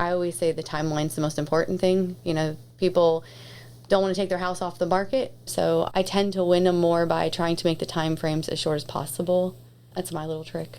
I always say the timeline's the most important thing. People don't want to take their house off the market, so I tend to win them more by trying to make the time frames as short as possible. That's my little trick.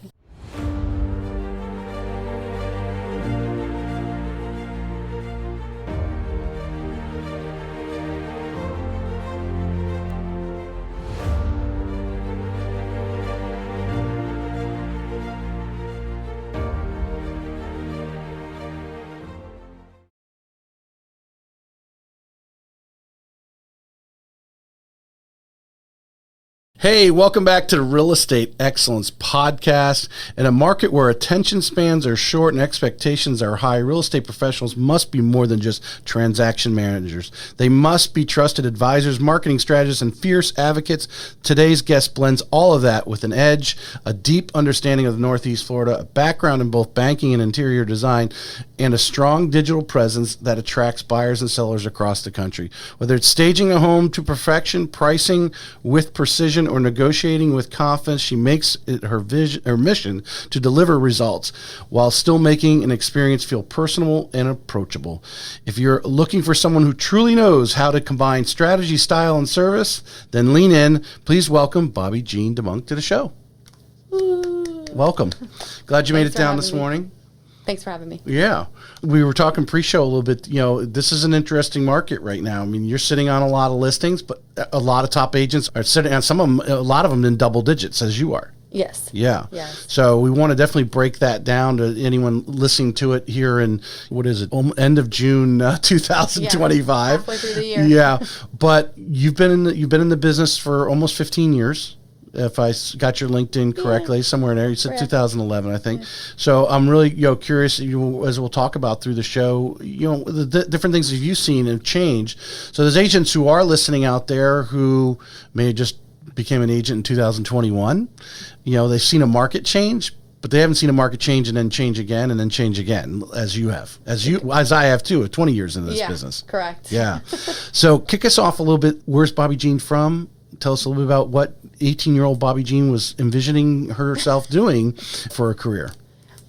Hey, welcome back to the Real Estate Excellence Podcast. In a market where attention spans are short and expectations are high, real estate professionals must be more than just transaction managers. They must be trusted advisors, marketing strategists, and fierce advocates. Today's guest blends all of that with an edge, a deep understanding of Northeast Florida, a background in both banking and interior design, and a strong digital presence that attracts buyers and sellers across the country. Whether it's staging a home to perfection, pricing with precision, or negotiating with confidence, she makes it her mission to deliver results while still making an experience feel personal and approachable. If you're looking for someone who truly knows how to combine strategy, style, and service, then lean in. Please welcome Bobbie Jean DeMunck to the show. Ooh. Welcome. Glad you made it down this me. morning. Thanks for having me. Yeah. We were talking pre-show a little bit. This is an interesting market right now. I mean, you're sitting on a lot of listings, but a lot of top agents are sitting on a lot of them in double digits, as you are. Yes. Yeah. Yes. So we want to definitely break that down to anyone listening to it here in, end of June 2025. Yeah, halfway through the year. Yeah. But you've been in the business for almost 15 years. If I got your LinkedIn correctly, somewhere in there, you said Correct. 2011, I think. Yeah. So I'm really, curious, as we'll talk about through the show, the different things that you've seen have changed. So there's agents who are listening out there who may have just became an agent in 2021. They've seen a market change, but they haven't seen a market change and then change again and then change again, as you have, as I have too, 20 years in this business. Correct. Yeah. So kick us off a little bit. Where's Bobbie Jean from? Tell us a little bit about what 18-year-old Bobbie Jean was envisioning herself doing for a career.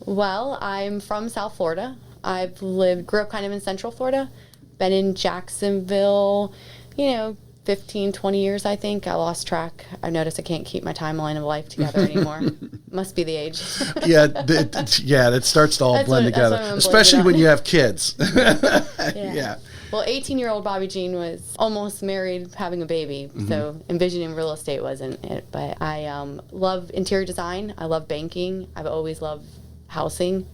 Well, I'm from South Florida. Grew up kind of in Central Florida. Been in Jacksonville, 15, 20 years, I think. I lost track. I noticed I can't keep my timeline of life together anymore. Must be the age. It starts to all blend together, especially when you have kids. Yeah. Well, 18-year-old Bobbie Jean was almost married, having a baby, so envisioning real estate wasn't it. But I love interior design. I love banking. I've always loved housing.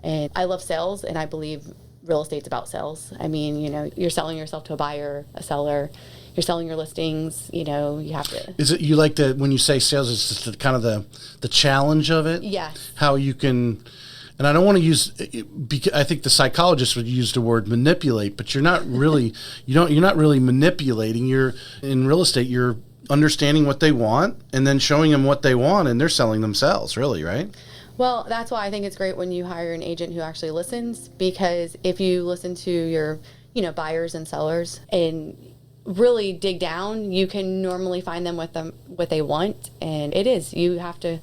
And I love sales, and I believe real estate's about sales. I mean, you're selling yourself to a buyer, a seller. You're selling your listings, you have to. Is it, you like when you say sales, it's just kind of the challenge of it? Yes. How you can... And I don't want to use, I think the psychologists would use the word manipulate, but you're not really, you're not really manipulating. You're in real estate, you're understanding what they want and then showing them what they want, and they're selling themselves, really, right? Well, that's why I think it's great when you hire an agent who actually listens, because if you listen to your, buyers and sellers and really dig down, you can normally find them what they want, and you have to,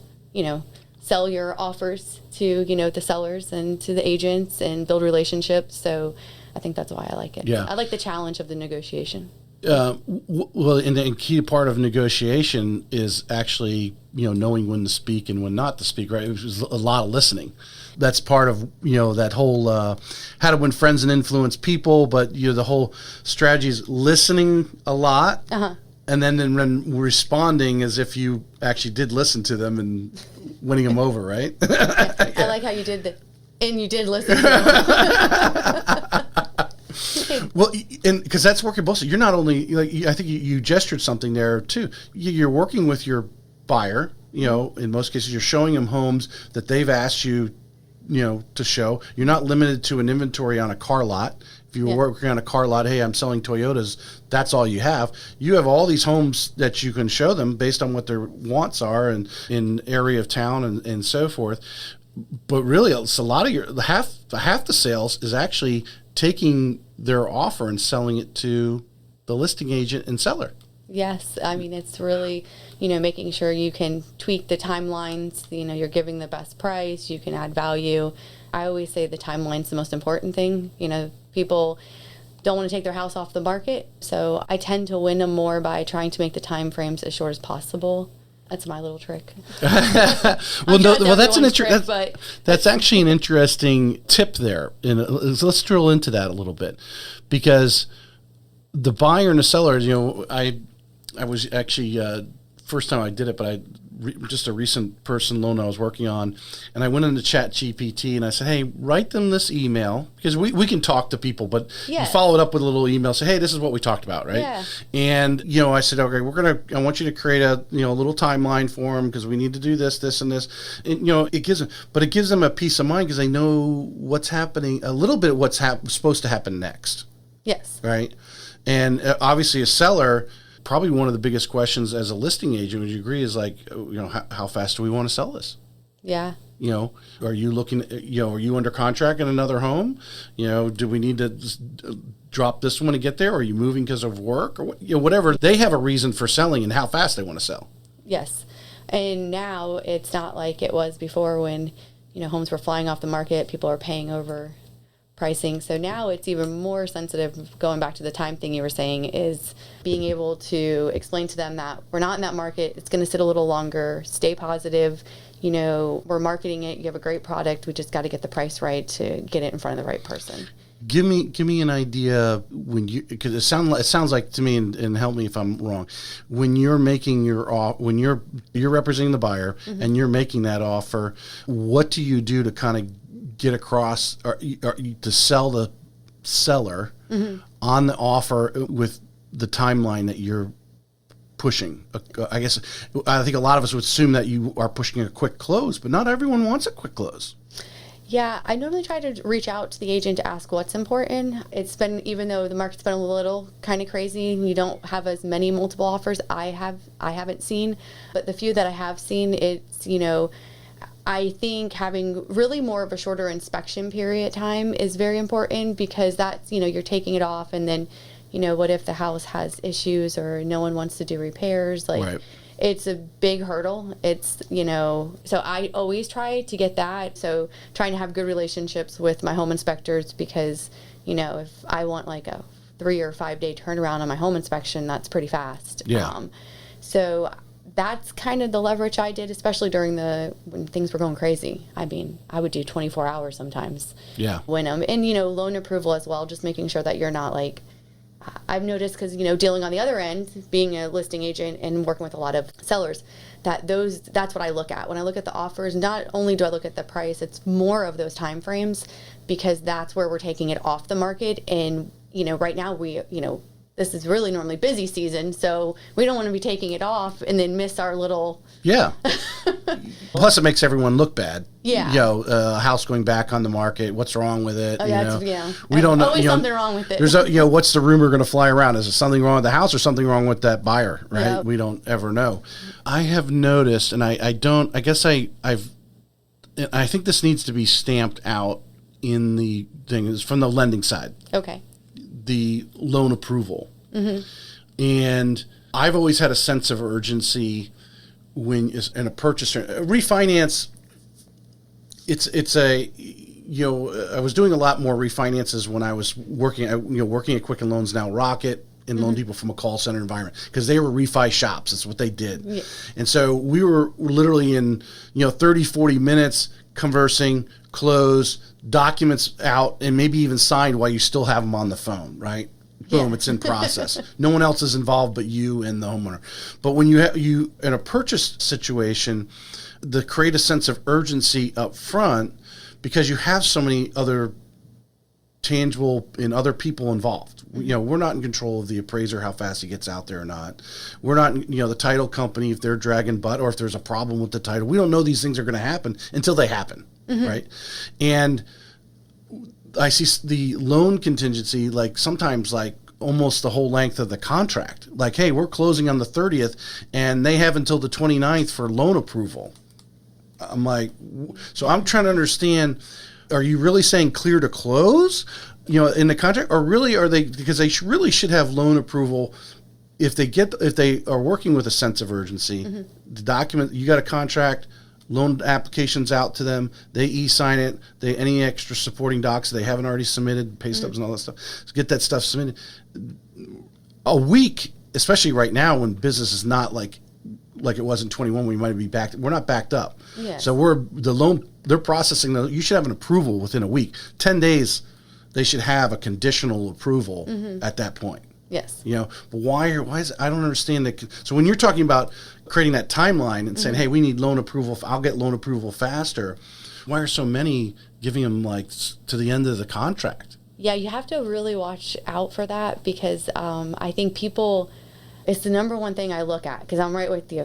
sell your offers to, the sellers and to the agents and build relationships. So I think that's why I like it. Yeah. I like the challenge of the negotiation. Well, and the key part of negotiation is actually, knowing when to speak and when not to speak, right? It was a lot of listening. That's part of, that whole how to win friends and influence people. But, the whole strategy is listening a lot. Uh-huh. And then responding as if you actually did listen to them and winning them over, right? I like how you did and you did listen to them. Well, and because that's working both sides. You're not only, I think you gestured something there too. You're working with your buyer, in most cases you're showing them homes that they've asked you, to show. You're not limited to an inventory on a car lot. If you were working on a car lot, hey, I'm selling Toyotas, that's all you have. You have all these homes that you can show them based on what their wants are and in area of town and so forth. But really, it's a lot of half the sales is actually taking their offer and selling it to the listing agent and seller. Yes, I mean, it's really, making sure you can tweak the timelines, you're giving the best price, you can add value. I always say the timeline's the most important thing. You know, people don't want to take their house off the market. So I tend to win them more by trying to make the time frames as short as possible. That's my little trick. That's actually an interesting tip there. And let's drill into that a little bit, because the buyer and the seller, you know, I was actually first time I did it, but just a recent person loan I was working on, and I went into Chat GPT and I said, hey, write them this email, because we can talk to people, but you follow it up with a little email, say, hey, this is what we talked about, right? Yeah. And, you know, I said, okay, I want you to create a, you know, a little timeline for them, because we need to do this, this, and this. And, you know, it gives them a peace of mind, because they know what's happening, a little bit of what's supposed to happen next. Yes. Right? And obviously a seller, probably one of the biggest questions as a listing agent, would you agree, is like, you know, how fast do we want to sell this? Yeah. You know, are you looking, you know, are you under contract in another home? You know, do we need to drop this one to get there? Or are you moving because of work, or, you know, whatever? They have a reason for selling and how fast they want to sell. Yes. And now it's not like it was before when, you know, homes were flying off the market, people are paying over pricing. So now it's even more sensitive. Going back to the time thing you were saying, is being able to explain to them that we're not in that market. It's going to sit a little longer. Stay positive. You know, we're marketing it. You have a great product. We just got to get the price right to get it in front of the right person. Give me an idea when you, because it sounds like to me, and help me if I'm wrong, when you're making when you're representing the buyer and you're making that offer, what do you do to kind of get across, or to sell the seller on the offer with the timeline that you're pushing? I guess I think a lot of us would assume that you are pushing a quick close, but not everyone wants a quick close. Yeah, I normally try to reach out to the agent to ask what's important. It's been, even though the market's been a little kind of crazy, you don't have as many multiple offers I haven't seen, but the few that I have seen, it's, you know, I think having really more of a shorter inspection period time is very important, because that's, you know, you're taking it off, and then, you know, what if the house has issues or no one wants to do repairs? Like, right. It's a big hurdle. It's, you know, so I always try to get that. So trying to have good relationships with my home inspectors, because, you know, if I want like a 3 or 5 day turnaround on my home inspection, that's pretty fast. Yeah. So that's kind of the leverage I did, especially during when things were going crazy. I mean, I would do 24 hours sometimes. Yeah. And, you know, loan approval as well, just making sure that you're not like, I've noticed, because, you know, dealing on the other end, being a listing agent and working with a lot of sellers, that's what I look at. When I look at the offers, not only do I look at the price, it's more of those time frames, because that's where we're taking it off the market. And, you know, right now this is really normally busy season, so we don't want to be taking it off and then miss our little... Yeah. Plus, it makes everyone look bad. Yeah. You know, a house going back on the market, what's wrong with it? Oh, yeah. We don't know. Always something wrong with it. There's what's the rumor going to fly around? Is it something wrong with the house or something wrong with that buyer, right? Yep. We don't ever know. I have noticed, and I think this needs to be stamped out in the thing, is from the lending side. Okay. The loan approval. Mm-hmm. And I've always had a sense of urgency when in a purchaser refinance. It's a, you know, I was doing a lot more refinances when I was working at Quicken Loans, now Rocket, and loan people from a call center environment, because they were refi shops. That's what they did. Yeah. And so we were literally in, 30, 40 minutes conversing, close, documents out, and maybe even signed while you still have them on the phone, right? Boom, yeah. It's in process. No one else is involved but you and the homeowner. But when you in a purchase situation, to create a sense of urgency up front, because you have so many other tangible and other people involved. We're not in control of the appraiser, how fast he gets out there or not. We're not, the title company, if they're dragging butt or if there's a problem with the title. We don't know these things are going to happen until they happen, right? And I see the loan contingency, sometimes almost the whole length of the contract. Hey, we're closing on the 30th and they have until the 29th for loan approval. I'm so I'm trying to understand, are you really saying clear to close, in the contract, or really are they, because they really should have loan approval if they are working with a sense of urgency, the document, you got a contract, loan applications out to them. They e-sign it. Any extra supporting docs they haven't already submitted, pay stubs and all that stuff. So get that stuff submitted. A week, especially right now when business is not like it was in 21, we might be backed. We're not backed up. Yes. So they're processing you should have an approval within a week. 10 days, they should have a conditional approval at that point. Yes. But why is I don't understand that. So when you're talking about creating that timeline and saying, hey, we need loan approval, I'll get loan approval faster. Why are so many giving them to the end of the contract? Yeah, you have to really watch out for that because I think people, it's the number one thing I look at because I'm right with you.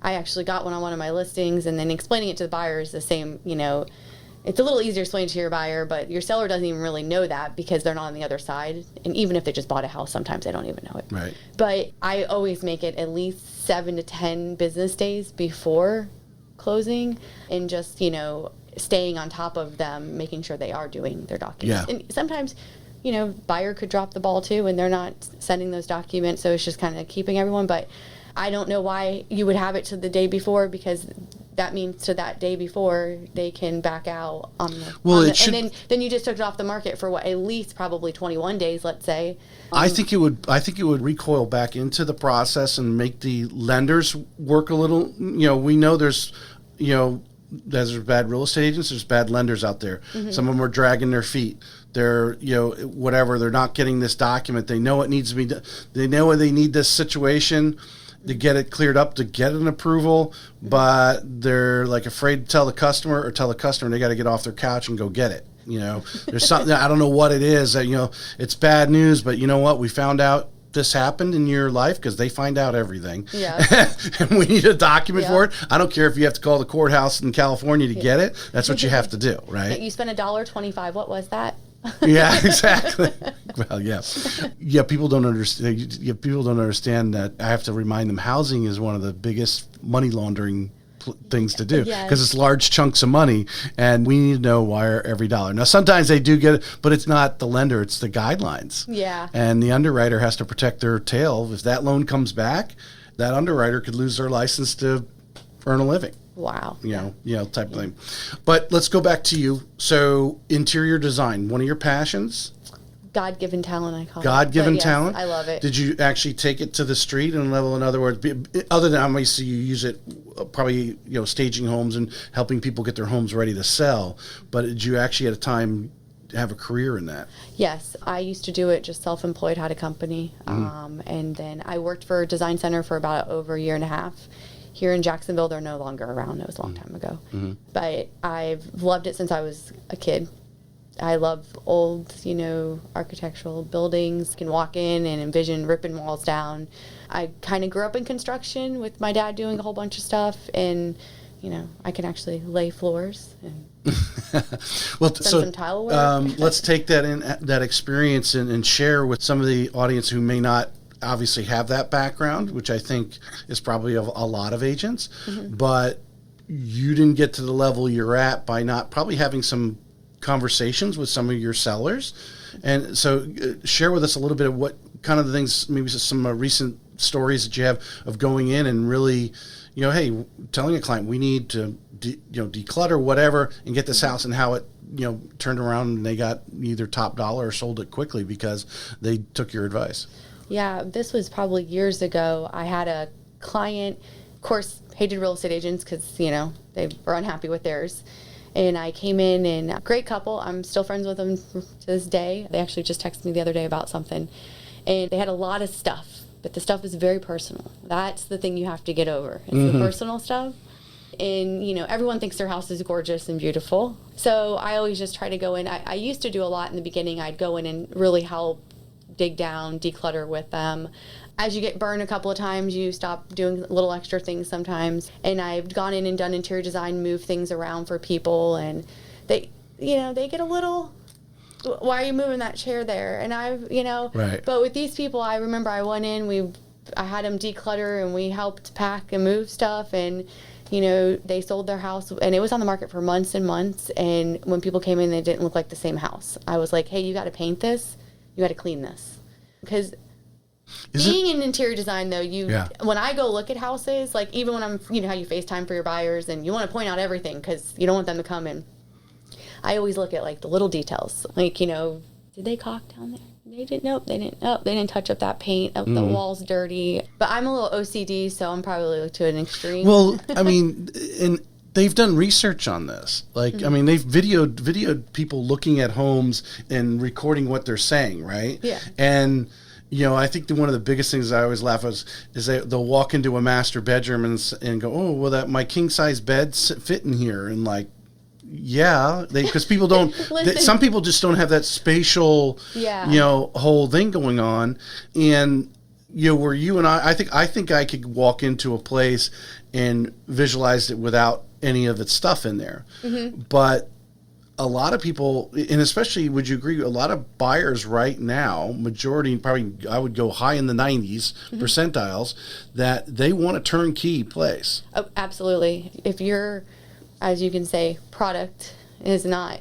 I actually got one on one of my listings and then explaining it to the buyer is the same, it's a little easier to explain to your buyer, but your seller doesn't even really know that because they're not on the other side. And even if they just bought a house, sometimes they don't even know it. Right. But I always make it at least 7 to 10 business days before closing and just, staying on top of them, making sure they are doing their documents. Yeah. And sometimes, buyer could drop the ball too and they're not sending those documents. So it's just kind of keeping everyone. But I don't know why you would have it to the day before because that means to that day before they can back out on the and then you just took it off the market for at least probably 21 days, let's say. I think it would recoil back into the process and make the lenders work a little. We know there's bad real estate agents, there's bad lenders out there. Some of them are dragging their feet. They're, whatever, they're not getting this document. They know it needs to be done. They know they need this situation to get it cleared up, to get an approval, but they're afraid to tell the customer they got to get off their couch and go get it. There's something, I don't know what it is that, it's bad news, but you know what? We found out this happened in your life because they find out everything. Yeah. And we need a document for it. I don't care if you have to call the courthouse in California to get it. That's what you have to do, right? You spent $1.25. What was that? Yeah, exactly. Well, yeah. People don't understand. People don't understand that. I have to remind them housing is one of the biggest money laundering things to do because it's large chunks of money and we need to know wire every dollar. Now, sometimes they do get it, but it's not the lender, it's the guidelines. Yeah. And the underwriter has to protect their tail. If that loan comes back, that underwriter could lose their license to earn a living. Wow. Type of thing. But let's go back to you. So interior design, one of your passions? God-given talent, I call it. God-given talent? I love it. Did you actually take it to the street and level? In other words, other than obviously you use it probably, staging homes and helping people get their homes ready to sell, but did you actually at a time have a career in that? Yes, I used to do it just self-employed, had a company, and then I worked for a design center for about over a year and a half. Here in Jacksonville, they're no longer around. It was a long time ago. But I've loved it since I was a kid. I love old, architectural buildings. I can walk in and envision ripping walls down. I kind of grew up in construction with my dad doing a whole bunch of stuff. And, I can actually lay floors and some tile work. Let's take that experience and share with some of the audience who may not obviously have that background, which I think is probably a lot of agents, but you didn't get to the level you're at by not probably having some conversations with some of your sellers. And so share with us a little bit of what kind of the things, maybe some recent stories that you have of going in and really, hey, telling a client we need to declutter whatever and get this house, and how it turned around and they got either top dollar or sold it quickly because they took your advice. Yeah, this was probably years ago. I had a client, of course, hated real estate agents because, they were unhappy with theirs. And I came in and great couple. I'm still friends with them to this day. They actually just texted me the other day about something. And they had a lot of stuff, but the stuff is very personal. That's the thing you have to get over. It's the personal stuff. And, everyone thinks their house is gorgeous and beautiful. So I always just try to go in. I used to do a lot in the beginning. I'd go in and really help dig down, declutter with them. As you get burned a couple of times, you stop doing little extra things sometimes. And I've gone in and done interior design, moved things around for people, and they get a little, why are you moving that chair there? And right. But with these people, I remember I went in, I had them declutter, and we helped pack and move stuff, and they sold their house, and it was on the market for months and months. And when people came in, they didn't look like the same house. I was like, hey, you got to paint this. You got to clean this. Because Being in interior design, though, Yeah. when I go look at houses, like even when I'm, how you FaceTime for your buyers and you want to point out everything because you don't want them to come in, I always look at like the little details. Like, did they caulk down there? They didn't. Nope, they didn't. Oh, they didn't touch up that paint. Oh, the wall's dirty. But I'm a little OCD, so I'm probably to an extreme. Well, I mean, and they've done research on this. Like, I mean, they've videoed people looking at homes and recording what they're saying, right? Yeah. And I think one of the biggest things I always laugh at is they'll walk into a master bedroom and go, oh, well, my king size bed fit in here, and like. Yeah, because people don't. Some people just don't have that spatial, whole thing going on, and where you and I think I could walk into a place and visualize it without any of its stuff in there, but a lot of people, and especially, would you agree? A lot of buyers right now, majority, probably I would go high in the 90s percentiles, that they want a turnkey place. Oh, absolutely. If you're, as you can say, product is not,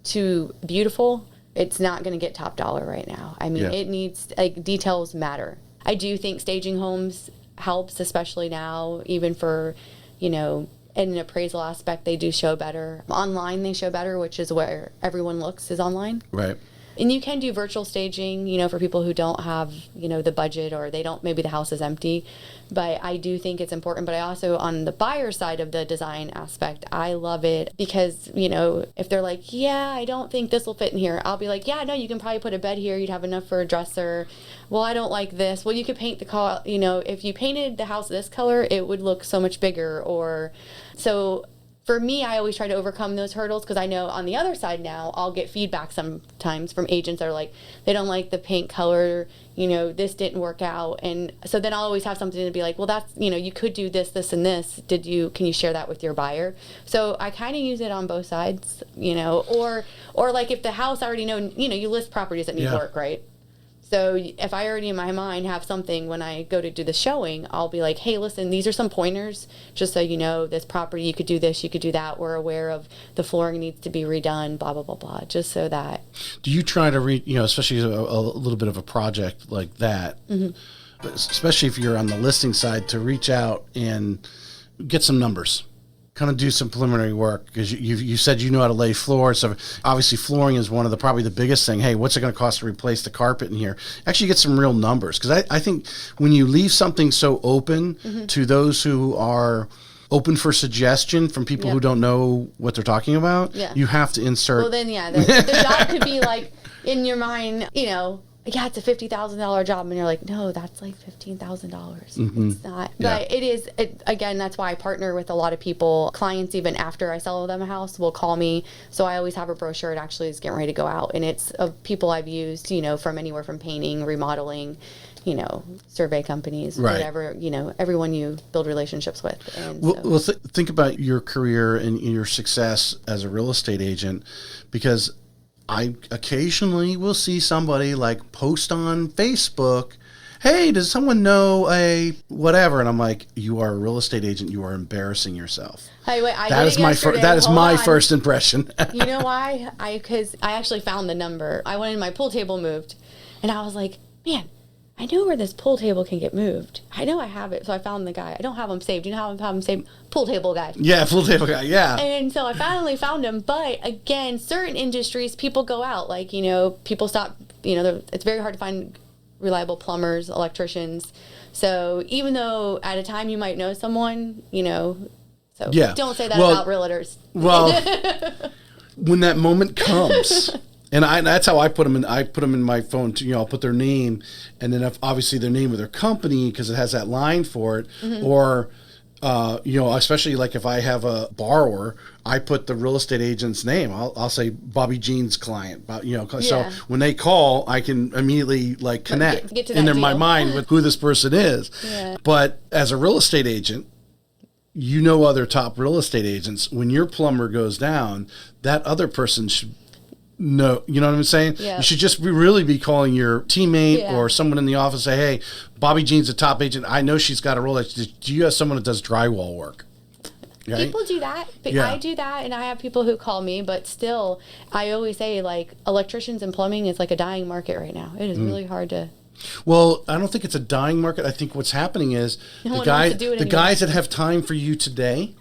too beautiful, it's not going to get top dollar right now. It needs, details matter. I do think staging homes helps, especially now, even for, in an appraisal aspect, they do show better. Online, they show better, which is where everyone looks, is online. Right. And you can do virtual staging, for people who don't have, the budget, or maybe the house is empty. But I do think it's important. But I also, on the buyer side of the design aspect, I love it because, if they're like, yeah, I don't think this will fit in here, I'll be like, yeah, no, you can probably put a bed here. You'd have enough for a dresser. Well, I don't like this. Well, you could paint if you painted the house this color, it would look so much bigger. So for me, I always try to overcome those hurdles because I know on the other side now, I'll get feedback sometimes from agents that are like, they don't like the paint color, this didn't work out. And so then I'll always have something to be like, well, that's, you could do this, this, and this. Can you share that with your buyer? So I kind of use it on both sides, or like if the house I already know, you list properties that need work, right? So if I already in my mind have something when I go to do the showing, I'll be like, hey, listen, these are some pointers, just so you know, this property, you could do this, you could do that. We're aware of the flooring needs to be redone, blah, blah, blah, blah, just so that. Do you try to especially a little bit of a project like that, especially if you're on the listing side, to reach out and get some numbers? Kind of do some preliminary work, because you said you know how to lay floor, so obviously flooring is one of probably the biggest thing. Hey, what's it going to cost to replace the carpet in here? Actually get some real numbers, because I think when you leave something so open to those who are open for suggestion from people who don't know what they're talking about, you have to insert. Well, then the job could be like in your mind, yeah, it's a $50,000 job, and you're like, no, that's like $15,000. It's not, but it is. Again, that's why I partner with a lot of people. Clients, even after I sell them a house, will call me. So I always have a brochure. It actually is getting ready to go out, and it's of people I've used, from anywhere from painting, remodeling, survey companies, whatever, everyone you build relationships with. And think about your career and your success as a real estate agent, because I occasionally will see somebody like post on Facebook, hey, does someone know a whatever? And I'm like, you are a real estate agent. You are embarrassing yourself. Hey, wait, that is my first impression. You know why? Because I actually found the number. I went in, my pool table moved, and I was like, man, I know where this pool table can get moved. I know I have it. So I found the guy. I don't have him saved. You know how I have him saved? Pool table guy. Yeah, pool table guy, yeah. And so I finally found him. But again, certain industries, people go out. Like, people stop, it's very hard to find reliable plumbers, electricians. So even though at a time you might know someone, so don't say that about realtors. Well, when that moment comes... And that's how I put them in. I put them in my phone too. I'll put their name, and then obviously their name of their company, because it has that line for it. Or, especially like if I have a borrower, I put the real estate agent's name. I'll say Bobbie Jean's client. So when they call, I can immediately connect get to that my mind with who this person is. Yeah. But as a real estate agent, other top real estate agents, when your plumber goes down, that other person should. No, you know what I'm saying? Yeah. You should just really be calling your teammate or someone in the office, say, hey, Bobbie Jean's a top agent. I know she's got a role. Do you have someone that does drywall work? Right? People do that. But I do that, and I have people who call me, but still, I always say, electricians and plumbing is like a dying market right now. It is really hard to... Well, I don't think it's a dying market. I think what's happening is the guys that have time for you today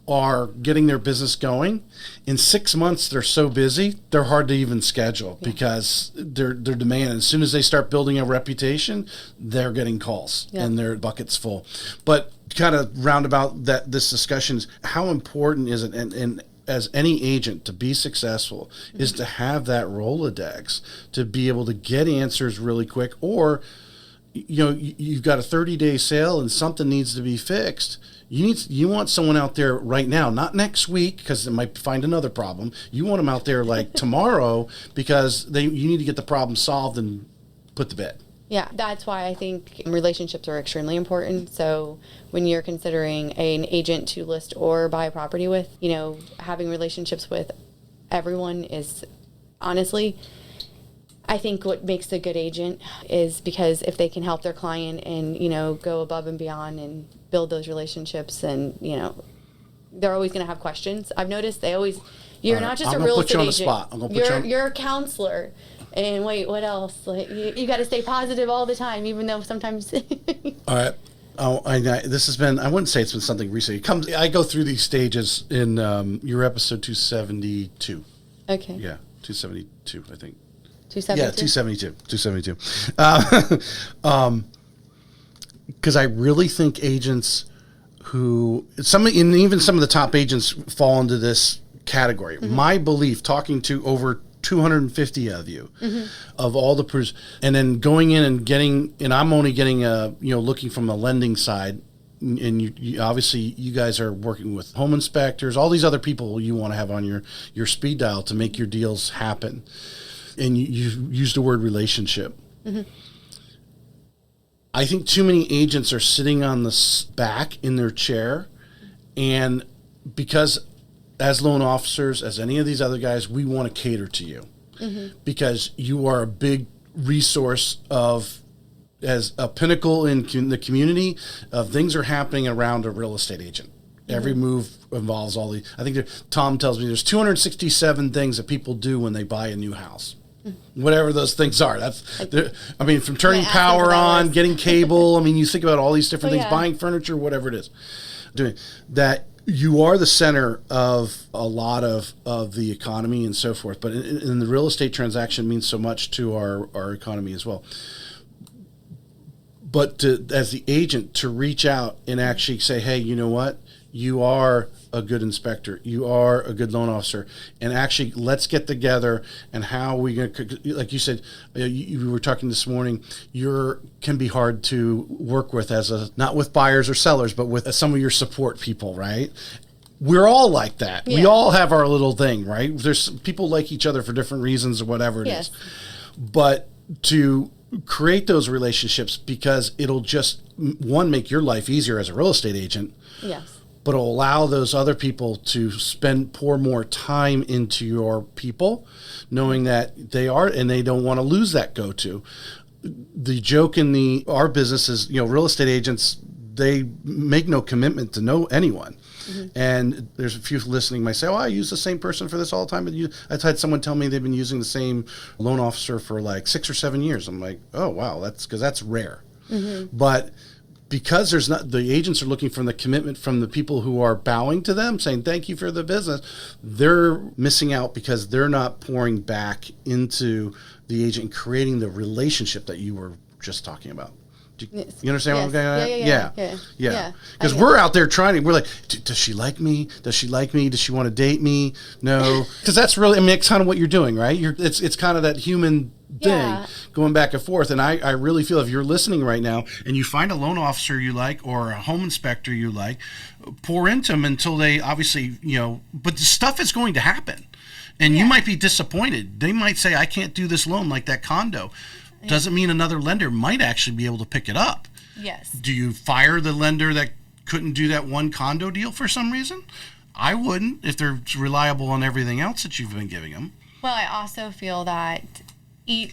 are getting their business going. In 6 months, they're so busy, they're hard to even schedule because they're demanding. As soon as they start building a reputation, they're getting calls and their bucket's full. But kind of roundabout this discussion is how important is it, and as any agent to be successful is to have that Rolodex to be able to get answers really quick, or you've got a 30-day sale and something needs to be fixed. You want someone out there right now, not next week because they might find another problem. You want them out there like tomorrow because you need to get the problem solved and put to bed. Yeah, that's why I think relationships are extremely important. So when you're considering an agent to list or buy a property with, having relationships with everyone is honestly, I think what makes a good agent is because if they can help their client and, go above and beyond and build those relationships and, they're always going to have questions. I've noticed you're not just a real estate agent. You're a counselor. And wait, what else? Like, you got to stay positive all the time, even though sometimes. All right. This has been, I wouldn't say it's been something recent. I go through these stages in your episode 272. Okay. Yeah, 272, I think. 272? Yeah, 272. Because I really think agents even some of the top agents fall into this category. Mm-hmm. My belief, talking to over 250 of you, of all the pros, and then going in and I'm only getting looking from the lending side, and you obviously you guys are working with home inspectors, all these other people you want to have on your speed dial to make your deals happen, and you use the word relationship. Mm-hmm. I think too many agents are sitting on the back in their chair, and because as loan officers, as any of these other guys, we want to cater to you because you are a big resource as a pinnacle in the community of things are happening around a real estate agent. Every move involves all these. I think Tom tells me there's 267 things that people do when they buy a new house. Whatever those things are. From turning power on, getting cable. You think about all these different things, buying furniture, whatever it is. Doing that. You are the center of a lot of the economy and so forth, but in the real estate transaction means so much to our economy as well. But as the agent, to reach out and actually say, hey, you know what? You are a good inspector. You are a good loan officer. And actually, let's get together and how we going to, like you said, you were talking this morning, can be hard to work with not with buyers or sellers, but with some of your support people, right? We're all like that. Yeah. We all have our little thing, right? There's people like each other for different reasons or whatever it is. But to create those relationships, because it'll just, one, make your life easier as a real estate agent. Yes. But it'll allow those other people to pour more time into your people, knowing that they don't want to lose that go-to. The joke in our business is, real estate agents, they make no commitment to know anyone. Mm-hmm. And there's a few listening might say, I use the same person for this all the time. But I've had someone tell me they've been using the same loan officer for like 6 or 7 years. I'm like, oh, wow, that's rare. Mm-hmm. But because the agents are looking for the commitment from the people who are bowing to them, saying thank you for the business, they're missing out because they're not pouring back into the agent and creating the relationship that you were just talking about. You understand what I'm getting at? Yeah. Because we're out there we're like, does she like me? Does she like me? Does she want to date me? No. Because that's really, it's kind of what you're doing, right? It's kind of that human thing going back and forth. And I really feel if you're listening right now and you find a loan officer you like or a home inspector you like, pour into them until they obviously, but the stuff is going to happen. And you might be disappointed. They might say, I can't do this loan like that condo. Doesn't mean another lender might actually be able to pick it up. Yes. Do you fire the lender that couldn't do that one condo deal for some reason? I wouldn't if they're reliable on everything else that you've been giving them. Well, I also feel that when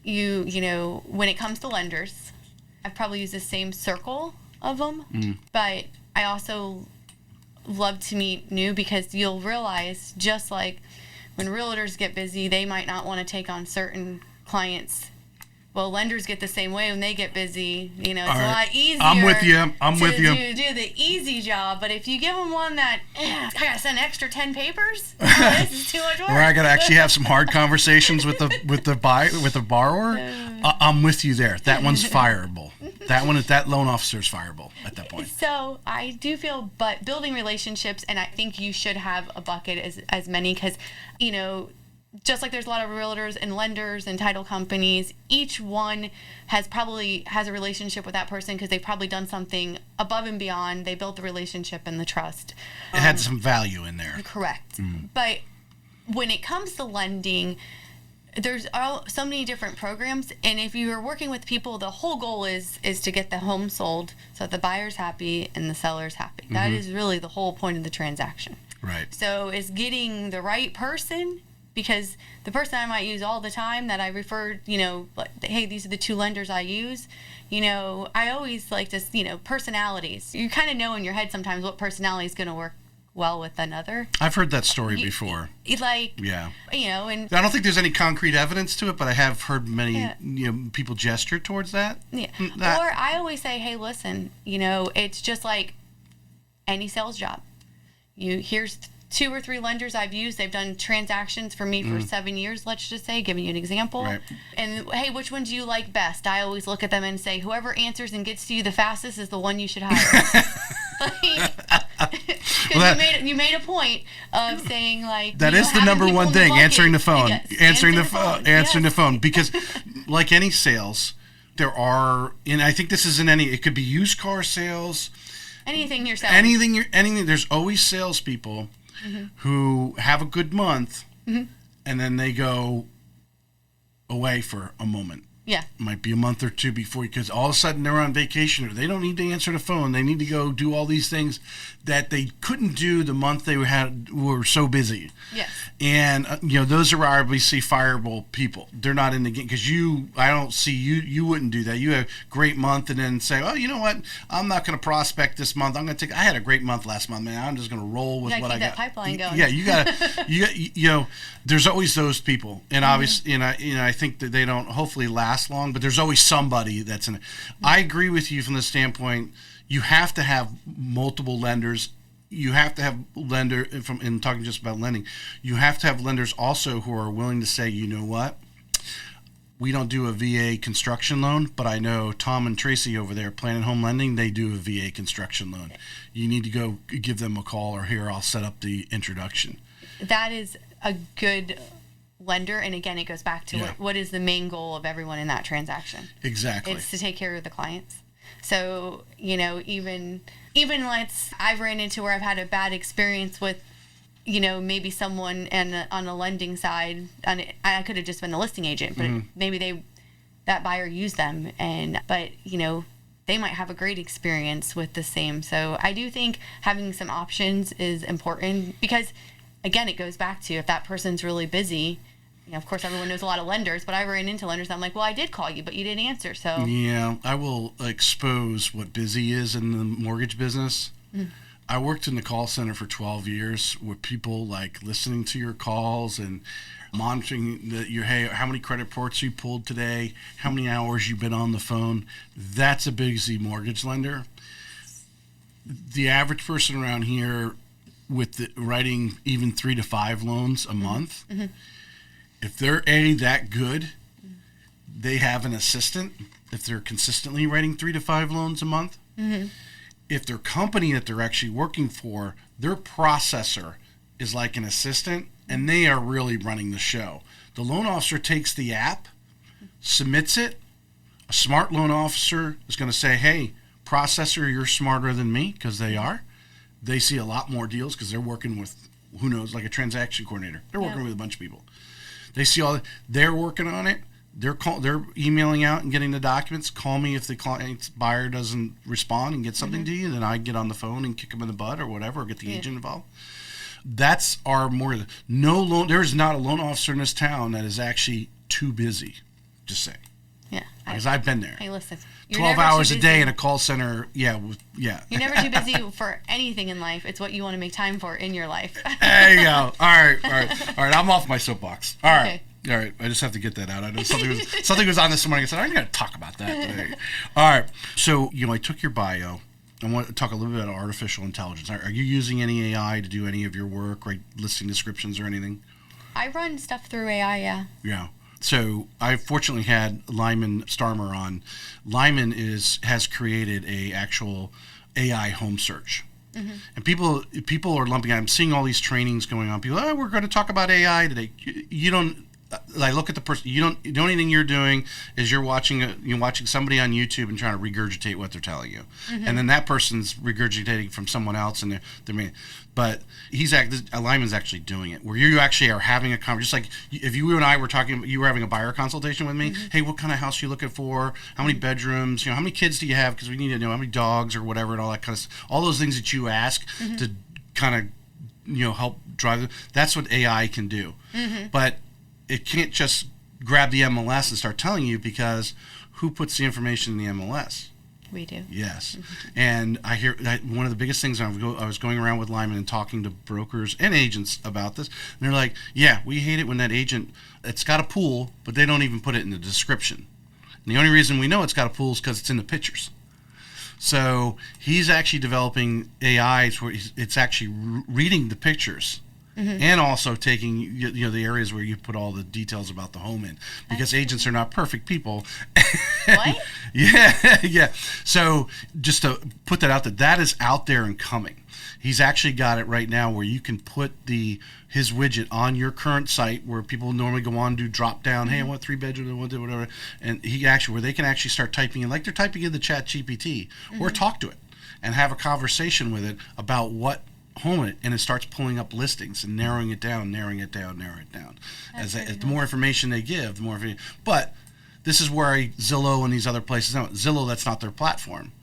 it comes to lenders, I've probably used the same circle of them, but I also love to meet new because you'll realize just like when realtors get busy, they might not want to take on certain clients Well, lenders get the same way when they get busy. It's a lot easier. I'm with you. To do the easy job, but if you give them one that I gotta send extra 10 papers, this is too much work. Or I gotta actually have some hard conversations with the borrower. I'm with you there. That one's fireable. That loan officer is fireable at that point. So I do feel, but building relationships, and I think you should have a bucket as many, because just like there's a lot of realtors and lenders and title companies, each one has a relationship with that person because they've probably done something above and beyond. They built the relationship and the trust. It had some value in there. Correct. But when it comes to lending, there's so many different programs, and if you're working with people, the whole goal is to get the home sold so that the buyer's happy and the seller's happy. That is really the whole point of the transaction. Right. So it's getting the right person, because the person I might use all the time that I referred, hey, these are the 2 lenders I use. I always like to, personalities. You kind of know in your head sometimes what personality is going to work well with another. I've heard that story before. And I don't think there's any concrete evidence to it, but I have heard many people gesture towards that. Yeah. Or I always say, hey, listen, it's just like any sales job. Here's 2 or 3 lenders I've used. They've done transactions for me for 7 years, let's just say, giving you an example. Right. And hey, which one do you like best? I always look at them and say, whoever answers and gets to you the fastest is the one you should hire. Because you made a point of saying, like, that is the number one thing, answering the phone. Yes, answering the phone. Because like any sales, there are, and I think this is it could be used car sales. Anything you're selling. Anything. There's always salespeople who have a good month, and then they go away for a moment. Yeah. Might be a month or 2 before, because all of a sudden they're on vacation, or they don't need to answer the phone. They need to go do all these things that they couldn't do the month they were so busy. Yes. And those are obviously fireable people. They're not in the game, because I don't see you wouldn't do that. You have a great month and then say, oh, you know what? I'm not going to prospect this month. I had a great month last month, man. I'm just going to roll with what I got. That pipeline going. Yeah, you got to there's always those people. And obviously, I think that they don't hopefully last long, but there's always somebody that's in it. I agree with you from the standpoint, you have to have multiple lenders. You have to have and talking just about lending, you have to have lenders also who are willing to say, you know what, we don't do a VA construction loan, but I know Tom and Tracy over there, Planet Home Lending, they do a VA construction loan. You need to go give them a call, or here, I'll set up the introduction. That is a good lender, and again, it goes back to what is the main goal of everyone in that transaction. Exactly. It's to take care of the clients. So, even I've ran into where I've had a bad experience with, maybe someone on a lending side, and I could have just been the listing agent, but maybe that buyer used them, but they might have a great experience with the same. So I do think having some options is important, because again, it goes back to, if that person's really busy, of course, everyone knows a lot of lenders, but I ran into lenders that I'm like, well, I did call you, but you didn't answer. So yeah, I will expose what busy is in the mortgage business. I worked in the call center for 12 years with people like listening to your calls and monitoring hey, how many credit reports you pulled today, how many hours you've been on the phone. That's a busy mortgage lender. The average person around here with writing even 3 to 5 loans a month, if they're that good, they have an assistant. If they're consistently writing 3 to 5 loans a month, if their company that they're actually working for, their processor is like an assistant, and they are really running the show. The loan officer takes the app, submits it. A smart loan officer is going to say, hey, processor, you're smarter than me, because they are. They see a lot more deals because they're working with, who knows, like a transaction coordinator. They're working with a bunch of people. They see they're working on it. They're emailing out and getting the documents. Call me if the client's buyer doesn't respond and get something to you. Then I get on the phone and kick them in the butt or whatever, or get the agent involved. That's our there's not a loan officer in this town that is actually too busy. Just saying. Yeah. Because I've been there. Hey, listen. 12 hours a day in a call center. Yeah. You're never too busy for anything in life. It's what you want to make time for in your life. There you go. All right. I'm off my soapbox. All right. All right, I just have to get that out. I know something was on this morning. I said, I got to talk about that today. All right, so I took your bio. I want to talk a little bit about artificial intelligence. Are you using any AI to do any of your work, right? Listing descriptions or anything? I run stuff through AI, yeah. Yeah. So I fortunately had Lyman Starmer on. Lyman has created a actual AI home search. Mm-hmm. And people are lumping. I'm seeing all these trainings going on. People, we're going to talk about AI today. You don't. I look at the person. The only thing you're doing is you're watching somebody on YouTube and trying to regurgitate what they're telling you, mm-hmm. and then that person's regurgitating from someone else, and but Lyman's actually doing it, where you actually are having a conversation. Just like if you and I were talking, you were having a buyer consultation with me. Mm-hmm. Hey, what kind of house are you looking for? How many bedrooms? How many kids do you have? Because we need to know how many dogs or whatever, and all that kind of stuff. All those things that you ask mm-hmm. to kind of help drive. That's what AI can do, mm-hmm. but it can't just grab the MLS and start telling you, because who puts the information in the MLS? We do. Yes. Mm-hmm. And I hear one of the biggest things, I was going around with Lyman and talking to brokers and agents about this, and they're like, yeah, we hate it when that agent, it's got a pool, but they don't even put it in the description. And the only reason we know it's got a pool is because it's in the pictures. So he's actually developing AIs where it's actually reading the pictures. Mm-hmm. And also taking the areas where you put all the details about the home in, because agents are not perfect people. What? Yeah. So just to put that out there, that is out there and coming. He's actually got it right now where you can put his widget on your current site, where people normally go on, do drop down. Mm-hmm. Hey, I want 3 bedrooms, I want whatever, and where they can actually start typing in, like they're typing in the Chat GPT, mm-hmm. or talk to it and have a conversation with it about what home it, and it starts pulling up listings and narrowing it down. As the more information they give, the more information. But this is where Zillow and these other places, Zillow, that's not their platform.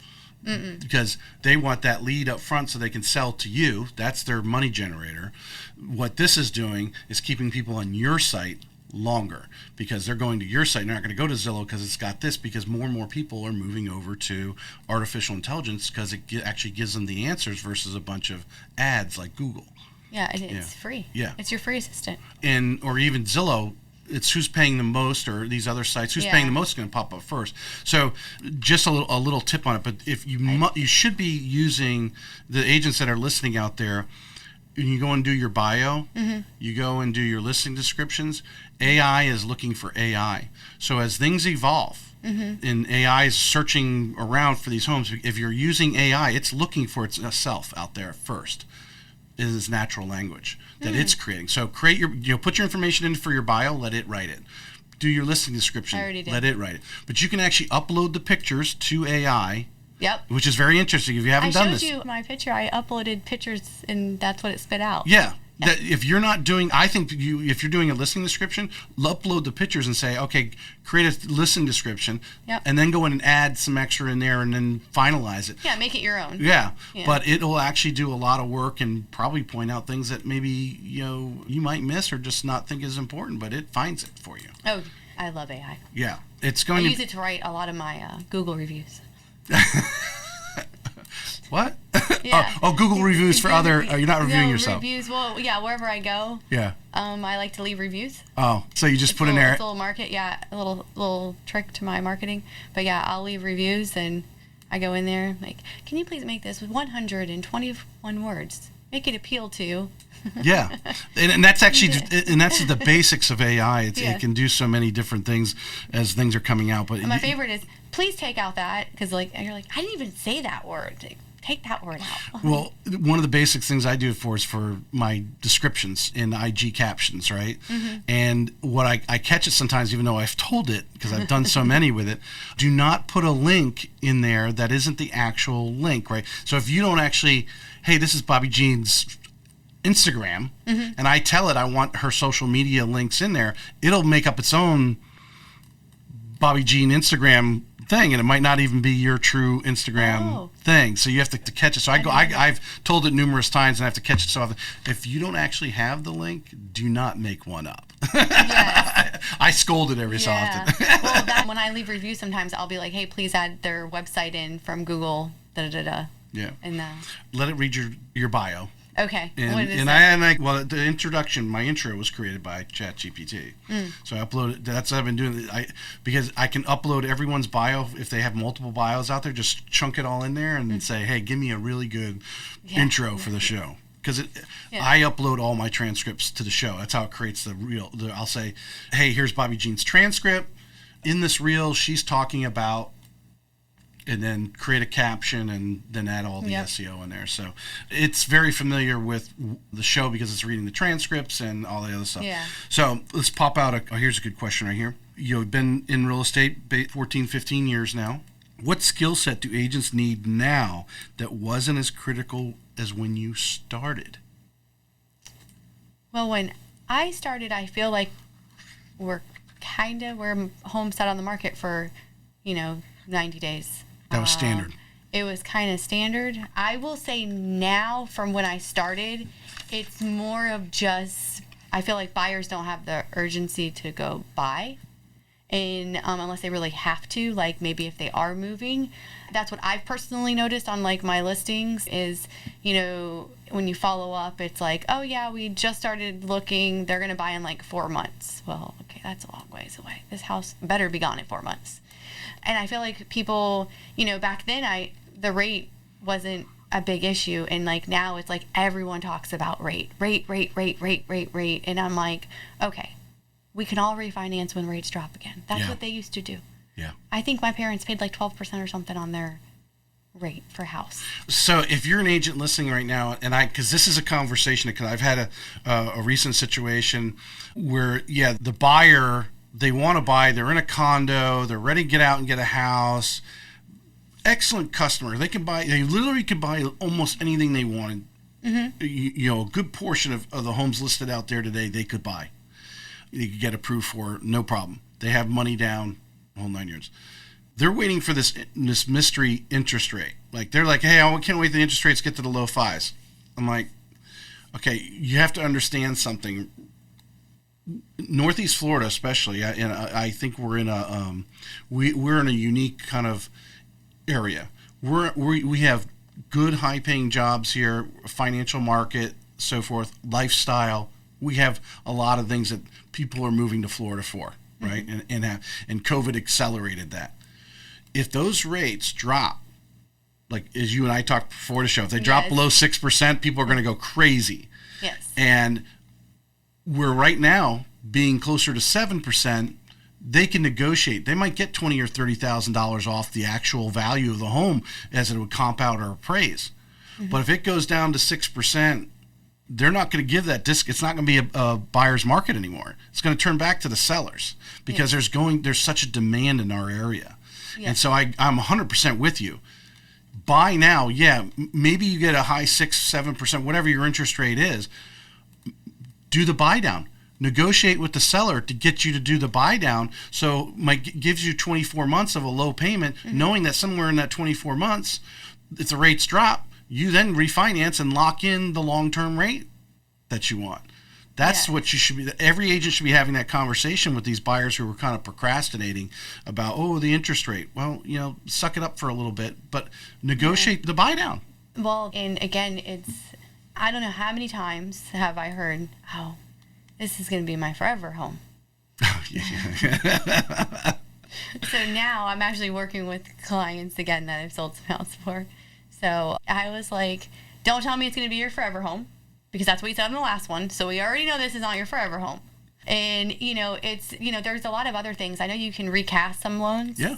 Mm-mm. Because they want that lead up front so they can sell to you. That's their money generator. What this is doing is keeping people on your site longer, because they're going to your site. They're not going to go to Zillow because it's got this, because more and more people are moving over to artificial intelligence, because it actually gives them the answers versus a bunch of ads like Google. Yeah, and it's free. Yeah. It's your free assistant. Or even Zillow, it's who's paying the most, or these other sites, who's paying the most is going to pop up first. So just a little tip on it, but if you should be using, the agents that are listening out there, when you go and do your bio, mm-hmm. you go and do your listing descriptions, AI is looking for AI. So as things evolve, mm-hmm. and AI is searching around for these homes, if you're using AI, it's looking for itself out there first. It is natural language that it's creating. So create put your information in for your bio, let it write it. Do your listing description, let it write it. But you can actually upload the pictures to AI. Yep. Which is very interesting if you haven't done this. I showed you my picture. I uploaded pictures, and that's what it spit out. Yeah. That if you're not doing, I think if you're doing a listing description, upload the pictures and say, okay, create a listing description, and then go in and add some extra in there and then finalize it. Yeah, make it your own. Yeah. But it'll actually do a lot of work and probably point out things that maybe you might miss or just not think is important, but it finds it for you. Oh, I love AI. Yeah, I use it to write a lot of my Google reviews. What? Yeah. Google reviews for other. You're not reviewing yourself. Reviews. Well, yeah. Wherever I go. Yeah. I like to leave reviews. Oh, so you just put in there. It's a little market. Yeah, a little trick to my marketing. But yeah, I'll leave reviews, and I go in there like, can you please make this with 121 words? Make it appeal to. Yeah, and that's actually and that's the basics of AI. It can do so many different things as things are coming out. But my favorite is, please take out that, because you're like, I didn't even say that word. Take that word out. Well, one of the basic things I do is for my descriptions in IG captions, right? Mm-hmm. And what I catch it sometimes, even though I've told it, because I've done so many with it, do not put a link in there that isn't the actual link, right? So if you don't actually, hey, this is Bobbie Jean's Instagram, mm-hmm. and I tell it I want her social media links in there, it'll make up its own Bobbie Jean Instagram thing, and it might not even be your true Instagram thing. So you have to catch it. So I've told it numerous times, and I have to catch it so often. If you don't actually have the link, do not make one up. Yes. I scold it every so often. Well, when I leave reviews, sometimes I'll be like, hey, please add their website in from Google, da-da-da-da. Yeah. And let it read your bio. Okay. Well, the introduction, my intro was created by ChatGPT. So I uploaded. That's what I've been doing. Because I can upload everyone's bio if they have multiple bios out there. Just chunk it all in there and say, hey, give me a really good intro for the show. Because I upload all my transcripts to the show. That's how it creates the reel. I'll say, hey, here's Bobbie Jean's transcript. In this reel, she's talking about, and then create a caption and then add all the SEO in there. So it's very familiar with the show because it's reading the transcripts and all the other stuff. Yeah. So let's pop out here's a good question right here. You've been in real estate 14, 15 years now. What skill set do agents need now that wasn't as critical as when you started? Well, when I started, I feel like we're home sat on the market for, 90 days. That was standard. It was kind of standard. I will say now, from when I started, it's more of just, I feel like buyers don't have the urgency to go buy. And unless they really have to, like maybe if they are moving. That's what I've personally noticed on like my listings is, when you follow up, it's like, oh yeah, we just started looking. They're going to buy in like 4 months. Well, okay, that's a long ways away. This house better be gone in 4 months. And I feel like people, back then the rate wasn't a big issue. And like now it's like everyone talks about rate. And I'm like, okay, we can all refinance when rates drop again. That's what they used to do. Yeah. I think my parents paid like 12% or something on their rate for house. So if you're an agent listening right now, and because this is a conversation, because I've had a recent situation where, the buyer, they want to buy, they're in a condo, they're ready to get out and get a house. Excellent customer. They literally could buy almost anything they wanted. Mm-hmm. A good portion of the homes listed out there today, they could buy. They could get approved for, no problem. They have money down, the whole 9 years. They're waiting for this mystery interest rate. Like, they're like, hey, I can't wait the interest rates get to the low fives. I'm like, okay, you have to understand something. Northeast Florida, especially, and I think we're in we're in a unique kind of area. We have good, high-paying jobs here, financial market, so forth, lifestyle. We have a lot of things that people are moving to Florida for, right? Mm-hmm. And COVID accelerated that. If those rates drop, like as you and I talked before the show, if they drop below 6%, people are going to go crazy. Yes. And we're right now being closer to 7%. They can negotiate. They might get $20,000 or $30,000 off the actual value of the home as it would compound or appraise. Mm-hmm. But if it goes down to 6%, they're not going to give that disc. It's not going to be a buyer's market anymore. It's going to turn back to the sellers because there's such a demand in our area. Yeah. And so I'm 100% with you. Buy now, maybe you get a high 6-7%, whatever your interest rate is. Do the buy down. Negotiate with the seller to get you to do the buy down. So gives you 24 months of a low payment, knowing that somewhere in that 24 months, if the rates drop, you then refinance and lock in the long-term rate that you want. That's what you should be. Every agent should be having that conversation with these buyers who are kind of procrastinating about, the interest rate. Well, suck it up for a little bit, but negotiate the buy down. Well, and again, I don't know how many times have I heard, this is going to be my forever home. So now I'm actually working with clients again that I've sold some house for. So I was like, don't tell me it's going to be your forever home, because that's what you said in the last one. So we already know this is not your forever home. And, it's, there's a lot of other things. I know you can recast some loans. Yeah.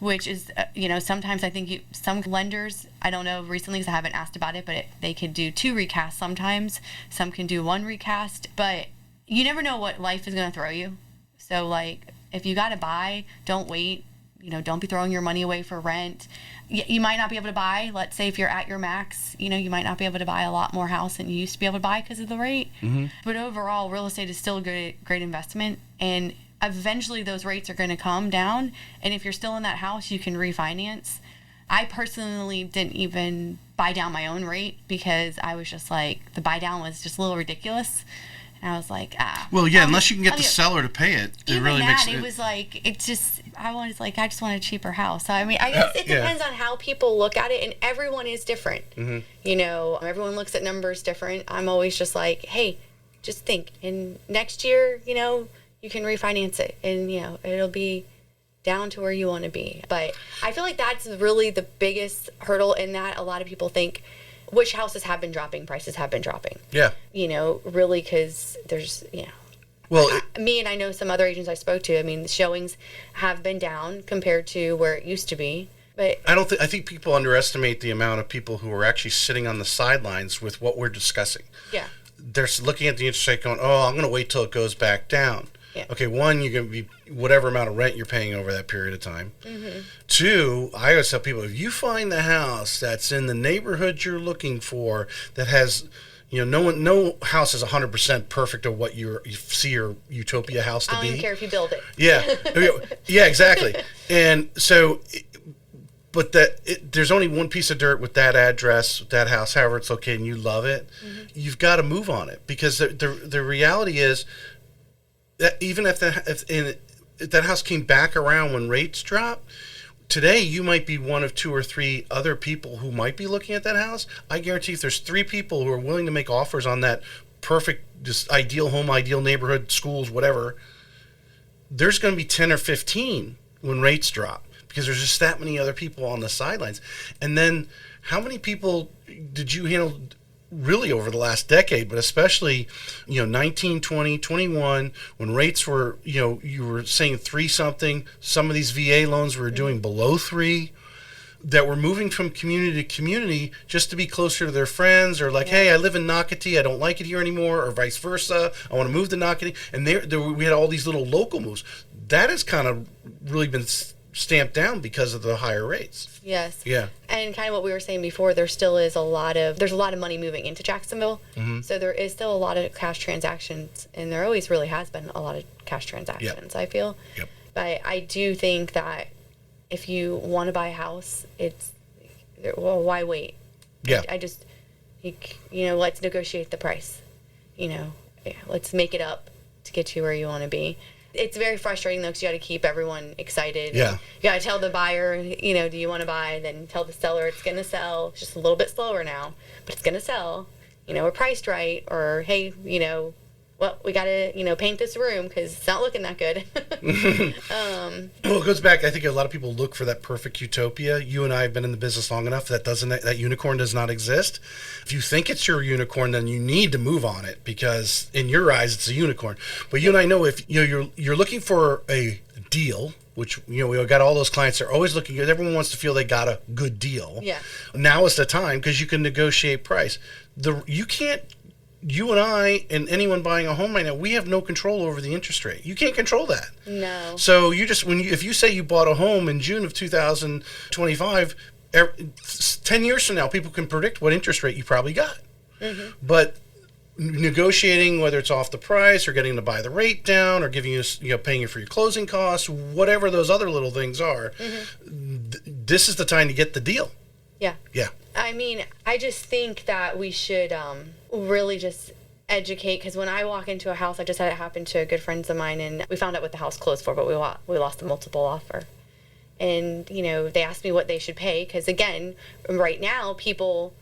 Which is, sometimes I think some lenders, I don't know recently because I haven't asked about it, but they could do 2 recasts sometimes. Some can do 1 recast. But you never know what life is going to throw you. So, like, if you got to buy, don't wait. Don't be throwing your money away for rent. You might not be able to buy, let's say if you're at your max, you might not be able to buy a lot more house than you used to be able to buy because of the rate. Mm-hmm. But overall, real estate is still a great investment. And eventually those rates are going to come down. And if you're still in that house, you can refinance. I personally didn't even buy down my own rate because I was just like, the buy down was just a little ridiculous. And I was like, Well, yeah, unless you can get the seller to pay it, it really makes it was like, it just, I just want a cheaper house. So, I mean, I guess it depends on how people look at it, and everyone is different. You know, everyone looks at numbers different. I'm always just like, hey, just think, and next year, you know, you can refinance it, and, you know, it'll be down to where you want to be. But I feel like that's really the biggest hurdle in that. A lot of people think, which houses have been dropping, prices have been dropping. Yeah. You know, really, because there's, you know. Well, me and I know some other agents I spoke to, I mean, the showings have been down compared to where it used to be. But I think people underestimate the amount of people who are actually sitting on the sidelines with what we're discussing. Yeah. They're looking at the interest rate going, oh, I'm going to wait till it goes back down. Yeah. Okay, one, you're going to be whatever amount of rent you're paying over that period of time. Two, I always tell people, if you find the house that's in the neighborhood you're looking for, that has, you know, no house is 100% perfect of what you see your utopia house to be. I don't even care if you build it. Yeah, yeah, exactly. And so, but there's only one piece of dirt with that address, with that house, however it's located, and you love it. You've got to move on it, because the reality is that even if that house came back around when rates dropped, today you might be one of 2 or 3 other people who might be looking at that house. I guarantee if there's 3 people who are willing to make offers on that perfect, just ideal home, ideal neighborhood, schools, whatever, there's going to be 10 or 15 when rates drop, because there's just that many other people on the sidelines. And then how many people did you handle really over the last decade, but especially, you know, 19, 20, 21, when rates were, you know, you were saying 3 something, some of these VA loans were doing below 3, that were moving from community to community just to be closer to their friends, or like, hey, I live in Nocatee, I don't like it here anymore, or vice versa, I want to move to Nocatee. And we had all these little local moves. That has kind of really been stamped down because of the higher rates. Yes. Yeah. And kind of what we were saying before, there's a lot of money moving into Jacksonville. So there is still a lot of cash transactions, and there always really has been a lot of cash transactions, I feel. Yep. But I do think that if you want to buy a house, why wait? Yeah. I just, you know, let's negotiate the price. You know, let's make it up to get you where you want to be. It's very frustrating, though, because you got to keep everyone excited. Yeah. You got to tell the buyer, you know, do you want to buy? Then tell the seller it's going to sell. It's just a little bit slower now, but it's going to sell. You know, we're priced right. Or, hey, you know, well, we got to, you know, paint this room because it's not looking that good. Well, it goes back. I think a lot of people look for that perfect utopia. You and I have been in the business long enough that unicorn does not exist. If you think it's your unicorn, then you need to move on it, because in your eyes it's a unicorn. But you and I know, if you know you're looking for a deal, which, you know, we got all those clients that are always looking good. Everyone wants to feel they got a good deal. Yeah. Now is the time, because you can negotiate price. You and I and anyone buying a home right now, we have no control over the interest rate. You can't control that. No. So if you say you bought a home in June of 2025, 10 years from now, people can predict what interest rate you probably got. But negotiating, whether it's off the price or getting to buy the rate down or giving you, paying you for your closing costs, whatever those other little things are, this is the time to get the deal. Yeah. Yeah. I mean, I just think that we should really just educate, because when I walk into a house, I just had it happen to good friends of mine, and we found out what the house closed for, but we lost a multiple offer. And, you know, they asked me what they should pay, because, again, right now, people,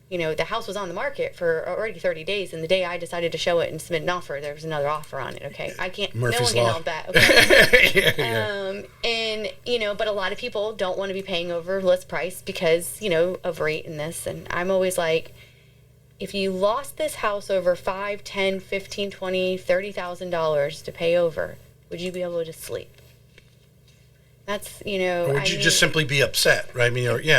you know, the house was on the market for already 30 days, and the day I decided to show it and submit an offer, there was another offer on it, okay? I can't, Murphy's no one Law. can help that, okay? Yeah. And, you know, but a lot of people don't want to be paying over list price because, you know, of rate and this, and I'm always like, if you lost this house over $5, $10, $15, $20, $30,000 to pay over, would you be able to sleep? That's, you know. Or would you just simply be upset, right? I mean, or, they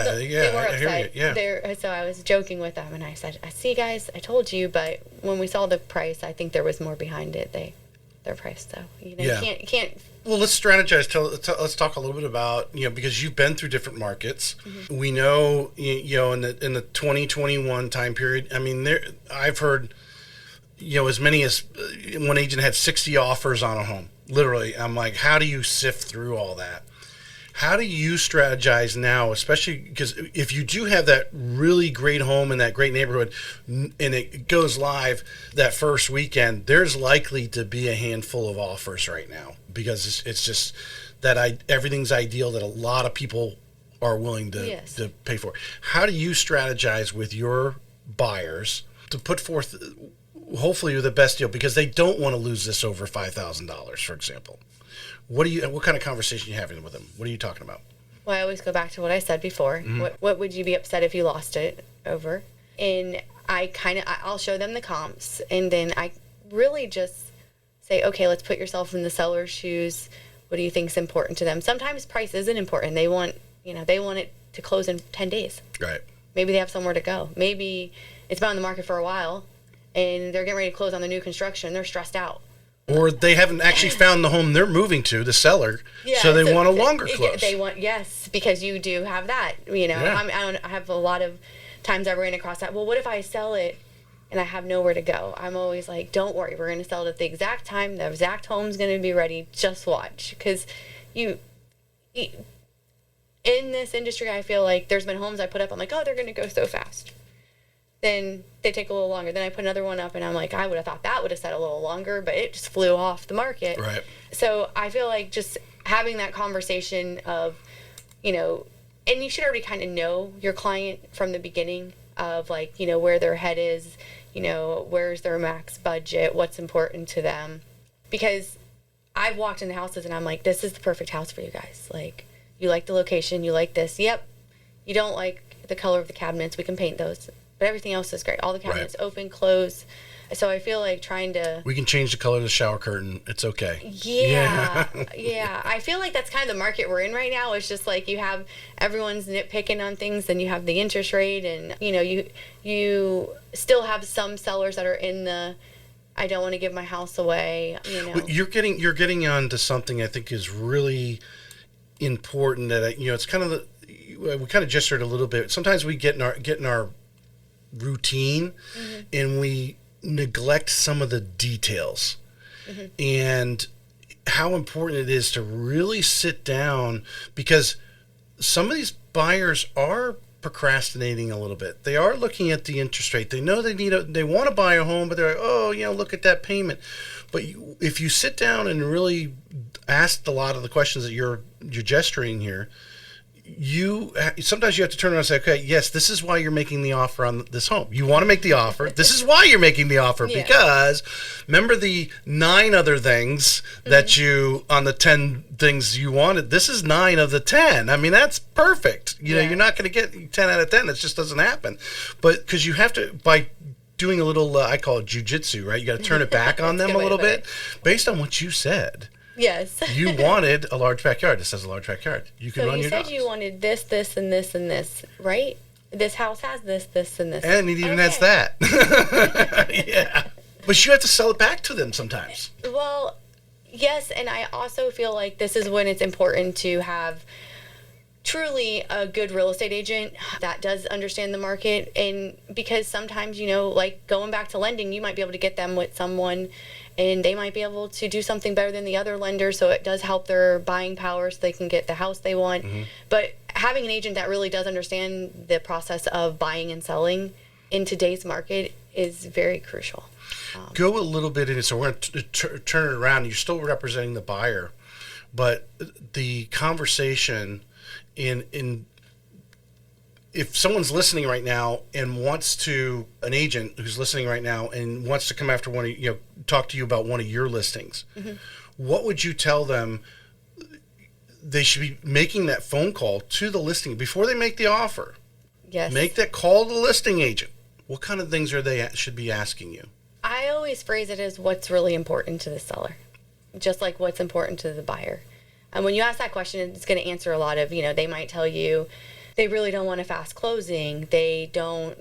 were I hear upset. you. Yeah. So I was joking with them, and I said, "I see, guys, I told you." But when we saw the price, I think there was more behind it. Their price, though. You know, you can't. Well, let's strategize. Let's talk a little bit about, you know, because you've been through different markets. We know, you know, in the 2021 time period. I mean, I've heard, you know, as many as one agent had 60 offers on a home. Literally, I'm like, how do you sift through all that? How do you strategize now, especially because if you do have that really great home in that great neighborhood and it goes live that first weekend, there's likely to be a handful of offers right now because it's just that everything's ideal that a lot of people are willing to pay for. How do you strategize with your buyers to put forth hopefully the best deal because they don't want to lose this over $5,000, for example? What kind of conversation are you having with them? What are you talking about? Well, I always go back to what I said before. Mm-hmm. What would you be upset if you lost it over? And I'll show them the comps, and then I really just say, okay, let's put yourself in the seller's shoes. What do you think is important to them? Sometimes price isn't important. They want it to close in 10 days. Right. Maybe they have somewhere to go. Maybe it's been on the market for a while, and they're getting ready to close on the new construction. They're stressed out. Or they haven't actually found the home they're moving to, the seller, so they want a longer close. Yes, because you do have that. I have a lot of times I ran across that. Well, what if I sell it and I have nowhere to go? I'm always like, don't worry, we're going to sell it at the exact time. The exact home's going to be ready. Just watch, because in this industry, I feel like there's been homes I put up. I'm like, oh, they're going to go so fast. Then they take a little longer. Then I put another one up, and I'm like, I would have thought that would have set a little longer, but it just flew off the market. Right. So I feel like just having that conversation of, and you should already kind of know your client from the beginning of like, where their head is, where's their max budget, what's important to them. Because I've walked into houses and I'm like, this is the perfect house for you guys. Like, you like the location, you like this. Yep. You don't like the color of the cabinets, we can paint those. But everything else is great. All the cabinets open, close. So I feel like we can change the color of the shower curtain. It's okay. Yeah. I feel like that's kind of the market we're in right now. It's just like you have everyone's nitpicking on things, and you have the interest rate, and you still have some sellers that are in the I don't want to give my house away. Well, you're getting onto something I think is really important. That it's kind of we kind of gestured a little bit. Sometimes we get in our routine, mm-hmm. and we neglect some of the details, mm-hmm. and how important it is to really sit down, because some of these buyers are procrastinating a little bit. They are looking at the interest rate. They know they want to buy a home, but they're like, oh, look at that payment. But if you sit down and really ask a lot of the questions that you're gesturing here, sometimes you have to turn around and say, okay, yes, this is why you're making the offer on this home. You want to make the offer. This is why you're making the offer, because remember the 9 other things that mm-hmm. on the 10 things you wanted, this is 9 of the 10. I mean, that's perfect. You're not going to get 10 out of 10. It just doesn't happen. But because you have to, by doing a little, I call it jujitsu, right? You got to turn it back on them a little bit based on what you said. Yes. You wanted a large backyard. This has a large backyard. You can run your dogs. So you said you wanted this, this, and this, and this, right? This house has this, this, and this. And it even has that. Yeah. But you have to sell it back to them sometimes. Well, yes, and I also feel like this is when it's important to have truly a good real estate agent that does understand the market. And because sometimes, like going back to lending, you might be able to get them with someone and they might be able to do something better than the other lender, so it does help their buying power so they can get the house they want. Mm-hmm. But having an agent that really does understand the process of buying and selling in today's market is very crucial. Go a little bit in it, so we're going to turn it around. You're still representing the buyer, but the conversation in if someone's listening right now and an agent who's listening right now and wants to come after talk to you about one of your listings, mm-hmm. what would you tell them they should be making that phone call to the listing before they make the offer? Yes. Make that call to the listing agent. What kind of things should be asking you? I always phrase it as what's really important to the seller, just like what's important to the buyer. And when you ask that question, it's going to answer a lot of, they might tell you, they really don't want a fast closing. They don't,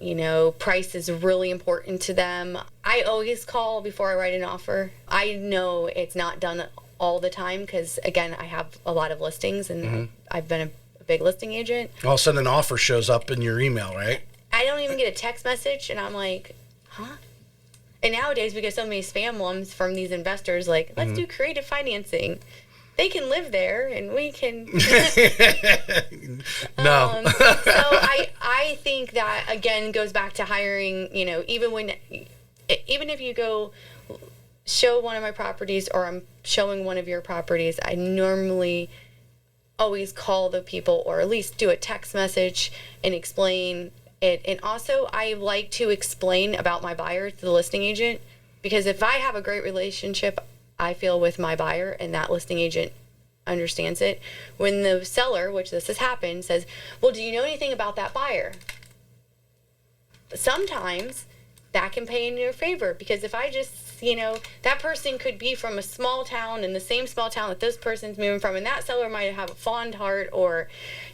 price is really important to them. I always call before I write an offer. I know it's not done all the time because, again, I have a lot of listings and mm-hmm. I've been a big listing agent. All of a sudden an offer shows up in your email, right? I don't even get a text message and I'm like, huh? And nowadays we get so many spam ones from these investors like, let's mm-hmm. do creative financing. they can live there and we can. No. So I think that, again, goes back to hiring, even if you go show one of my properties or I'm showing one of your properties, I normally always call the people or at least do a text message and explain it. And also I like to explain about my buyer to the listing agent, because if I have a great relationship, I feel, with my buyer, and that listing agent understands it, when the seller, which this has happened, says, well, do you know anything about that buyer? Sometimes that can pay in your favor, because if I just, that person could be from a small town, in the same small town that this person's moving from, and that seller might have a fond heart, or,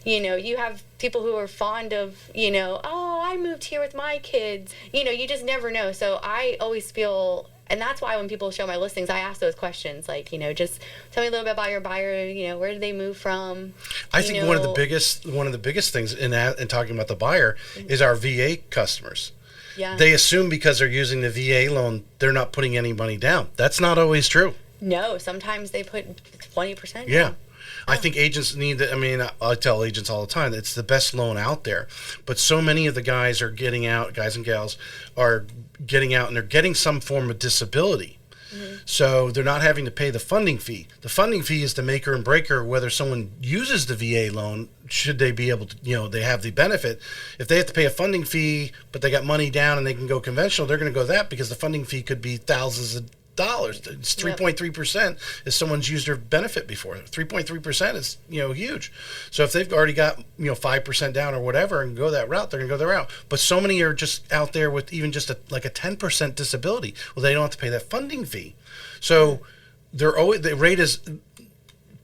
you have people who are fond of, oh, I moved here with my kids. You just never know. So I always feel, and that's why when people show my listings, I ask those questions, like, just tell me a little bit about your buyer, where did they move from? I think one of the biggest things in talking about the buyer is our VA customers. Yeah. They assume because they're using the VA loan, they're not putting any money down. That's not always true. No, sometimes they put 20% down. Yeah. I think agents need to, I tell agents all the time, it's the best loan out there. But so many of the guys are getting out, guys and gals are getting out, and they're getting some form of disability. Mm-hmm. So they're not having to pay the funding fee. The funding fee is the maker and breaker whether someone uses the VA loan. Should they be able to, they have the benefit. If they have to pay a funding fee, but they got money down and they can go conventional, they're going to go that, because the funding fee could be thousands of dollars. It's 3.3% if someone's used their benefit before. 3.3% is, huge. So if they've already got, 5% down or whatever and go that route, they're going to go that route. But so many are just out there with even just a 10% disability. Well, they don't have to pay that funding fee. So the rate is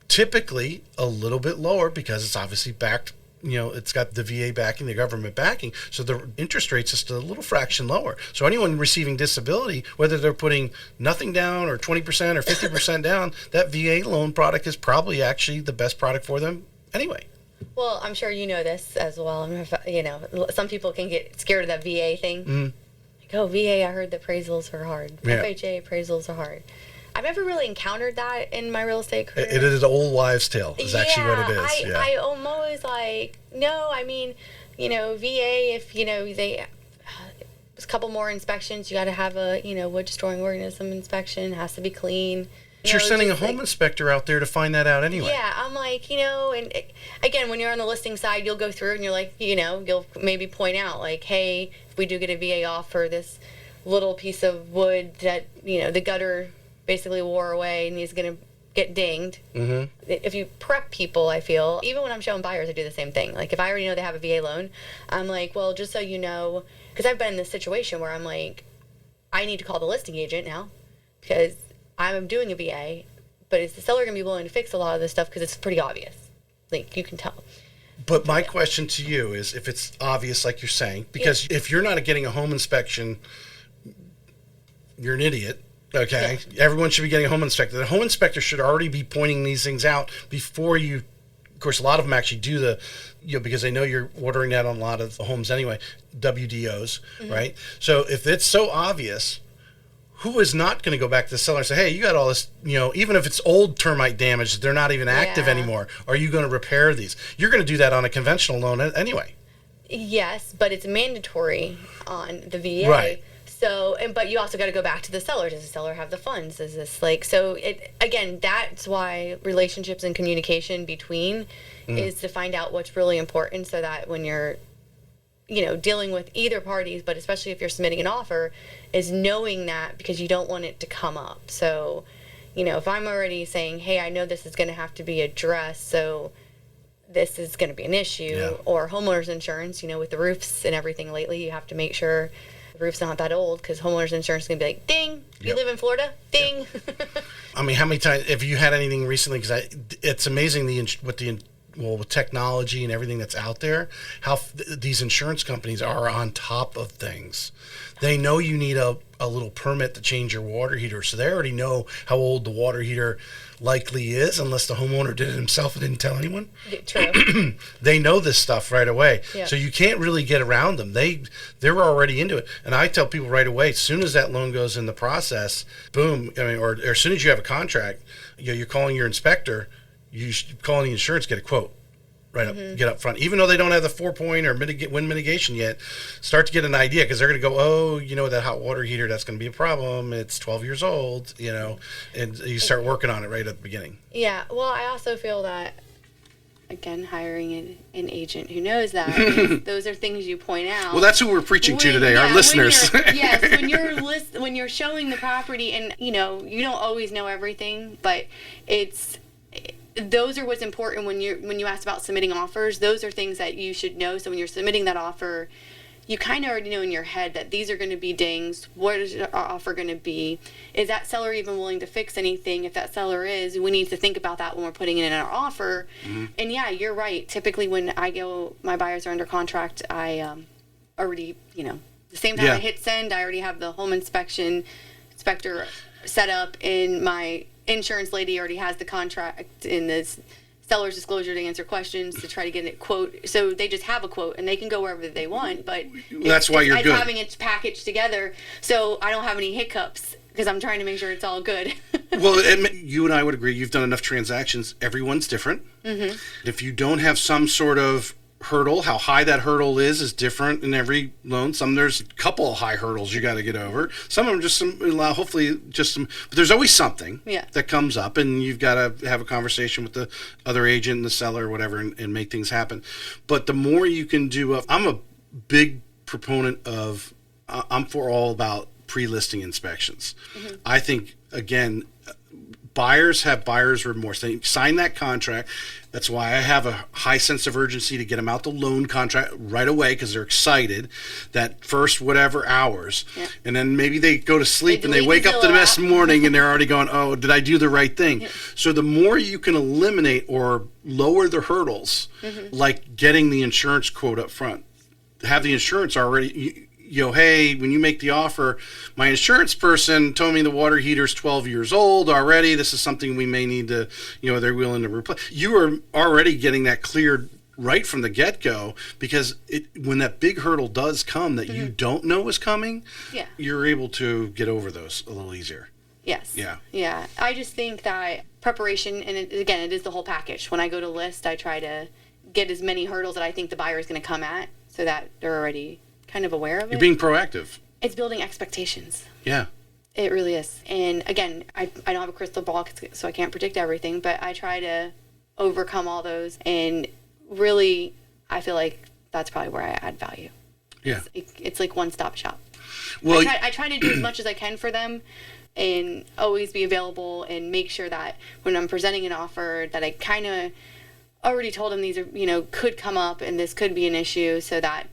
typically a little bit lower because it's obviously backed. It's got the VA backing, the government backing, so the interest rate's just a little fraction lower. So anyone receiving disability, whether they're putting nothing down or 20% or 50% down, that VA loan product is probably actually the best product for them anyway. Well, I'm sure you know this as well. Some people can get scared of that VA thing. Mm-hmm. Like, oh, VA, I heard the appraisals are hard. Yeah. FHA appraisals are hard. I've never really encountered that in my real estate career. It is an old wives' tale, is actually what it is. I'm always like, no, VA, if, there's a couple more inspections, you got to have a, wood destroying organism inspection, it has to be clean. You're sending a home inspector out there to find that out anyway. Yeah, I'm like, and again, when you're on the listing side, you'll go through and you're like, you'll maybe point out, like, hey, if we do get a VA off for this little piece of wood that, the gutter basically wore away and he's going to get dinged. Mm-hmm. If you prep people, I feel, even when I'm showing buyers, I do the same thing. Like, if I already know they have a VA loan, I'm like, well, just so you know, because I've been in this situation where I'm like, I need to call the listing agent now because I'm doing a VA, but is the seller going to be willing to fix a lot of this stuff because it's pretty obvious? Like, you can tell. But my question to you is, if it's obvious, like you're saying, because if you're not getting a home inspection, you're an idiot. Okay, yeah. Everyone should be getting a home inspector. The home inspector should already be pointing these things out before you. Of course, a lot of them actually do because they know you're ordering that on a lot of the homes anyway, WDOs, mm-hmm. right? So if it's so obvious, who is not going to go back to the seller and say, hey, you got all this, even if it's old termite damage, they're not even active anymore. Are you going to repair these? You're going to do that on a conventional loan anyway. Yes, but it's mandatory on the VA. Right. So, but you also got to go back to the seller. Does the seller have the funds? Is this that's why relationships and communication between is to find out what's really important, so that when you're, dealing with either parties, but especially if you're submitting an offer, is knowing that, because you don't want it to come up. So, if I'm already saying, hey, I know this is going to have to be addressed, so this is going to be an issue, or homeowners insurance, with the roofs and everything lately, you have to make sure the roof's not that old, because homeowners insurance is going to be like, ding, you live in Florida, ding. I mean, how many times have you had anything recently? Because it's amazing with technology and everything that's out there, how these insurance companies are on top of things. They know you need a little permit to change your water heater, so they already know how old the water heater likely is, unless the homeowner did it himself and didn't tell anyone. True. They know this stuff right away. Yeah. So you can't really get around them. They're already into it. And I tell people right away, as soon as that loan goes in the process, boom, or as soon as you have a contract, you're calling your inspector, you should call the insurance, get a quote. Right up, get up front. Even though they don't have the 4-point or wind mitigation yet, start to get an idea, because they're going to go, oh, that hot water heater, that's going to be a problem. It's 12 years old, and you start working on it right at the beginning. Yeah. Well, I also feel that, again, hiring an agent who knows that, those are things you point out. Well, that's who we're preaching to today, our listeners. Yes, when you're showing the property, and you don't always know everything, but those are what's important when you ask about submitting offers. Those are things that you should know. So when you're submitting that offer, you kind of already know in your head that these are going to be dings. What is our offer going to be? Is that seller even willing to fix anything? If that seller is, we need to think about that when we're putting it in our offer. Mm-hmm. And yeah, you're right. Typically when my buyers are under contract, I already, the same time I hit send, I already have the home inspector set up, and my insurance lady already has the contract in this seller's disclosure to answer questions to try to get a quote. So they just have a quote and they can go wherever they want. But that's why you're good. Having it packaged together, so I don't have any hiccups, because I'm trying to make sure it's all good. Well, you and I would agree. You've done enough transactions. Everyone's different. Mm-hmm. If you don't have some sort of hurdle, how high that hurdle is different in every loan. There's a couple of high hurdles you got to get over. Some of them just hopefully just some, but there's always something that comes up, and you've got to have a conversation with the other agent and the seller or whatever, and make things happen. But the more you can do, I'm a big proponent of, I'm for all about pre-listing inspections. Mm-hmm. I think, again, buyers have buyer's remorse. They sign that contract. That's why I have a high sense of urgency to get them out the loan contract right away, because they're excited that first whatever hours. Yeah. And then maybe they go to sleep and they wake up the next morning and they're already going, oh, did I do the right thing? Yeah. So the more you can eliminate or lower the hurdles, like getting the insurance quote up front, have the insurance already, hey, when you make the offer, my insurance person told me the water heater's 12 years old already. This is something we may need to, they're willing to replace. You are already getting that cleared right from the get-go, because when that big hurdle does come that you don't know is coming, you're able to get over those a little easier. Yes. Yeah. Yeah. I just think that preparation, and it is the whole package. When I go to list, I try to get as many hurdles that I think the buyer is going to come at, so that they're already kind of aware of it. You're being proactive. It's building expectations. Yeah. It really is. And again, I don't have a crystal ball, so I can't predict everything, but I try to overcome all those. And really, I feel like that's probably where I add value. Yeah. It's like one-stop shop. Well, I try to do as much as I can for them, and always be available, and make sure that when I'm presenting an offer that I kind of already told them these are, could come up and this could be an issue, so that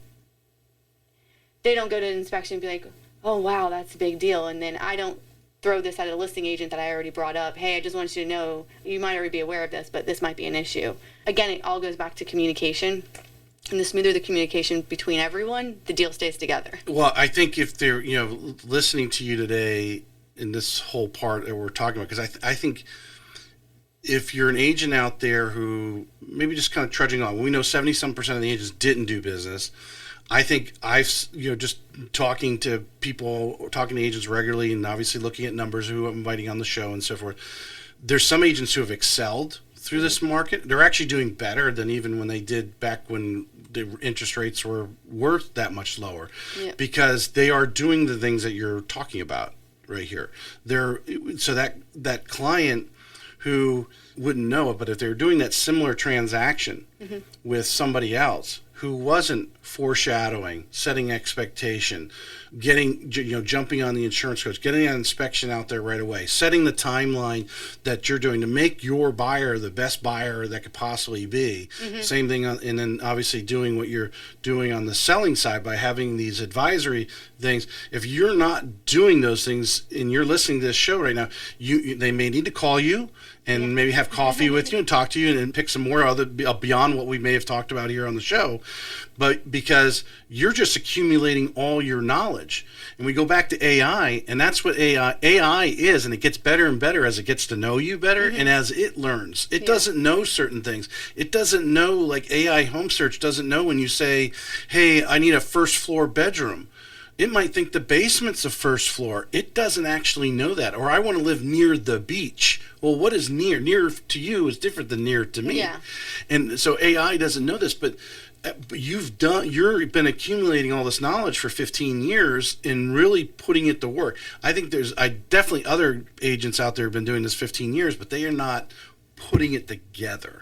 they don't go to an inspection and be like, oh, wow, that's a big deal. And then I don't throw this at a listing agent that I already brought up. Hey, I just want you to know, you might already be aware of this, but this might be an issue. Again, it all goes back to communication. And the smoother the communication between everyone, the deal stays together. Well, I think if they're, listening to you today in this whole part that we're talking about, because I think if you're an agent out there who maybe just kind of trudging on, we know 70-some% of the agents didn't do business. I think I've, just talking to people, talking to agents regularly, and obviously looking at numbers who I'm inviting on the show and so forth. There's some agents who have excelled through this market. They're actually doing better than even when they did back when the interest rates were worth that much lower, because they are doing the things that you're talking about right here. So that client who wouldn't know it, but if they were doing that similar transaction with somebody else who wasn't foreshadowing, setting expectation, getting, jumping on the insurance coach, getting an inspection out there right away, setting the timeline that you're doing to make your buyer the best buyer that could possibly be. Same thing, and then obviously doing what you're doing on the selling side by having these advisory things. If you're not doing those things and you're listening to this show right now, they may need to call you and maybe have coffee with you and talk to you and pick some more other beyond what we may have talked about here on the show. But because you're just accumulating all your knowledge. And we go back to AI, and that's what AI is, and it gets better and better as it gets to know you better and as it learns. It doesn't know certain things. It doesn't know, like AI home search doesn't know when you say, hey, I need a first floor bedroom. It might think the basement's the first floor. It doesn't actually know that. Or I want to live near the beach. Well, what is near? Near to you is different than near to me. Yeah. And so AI doesn't know this, but you've been accumulating all this knowledge for 15 years and really putting it to work. I think there's definitely other agents out there have been doing this 15 years, but they are not putting it together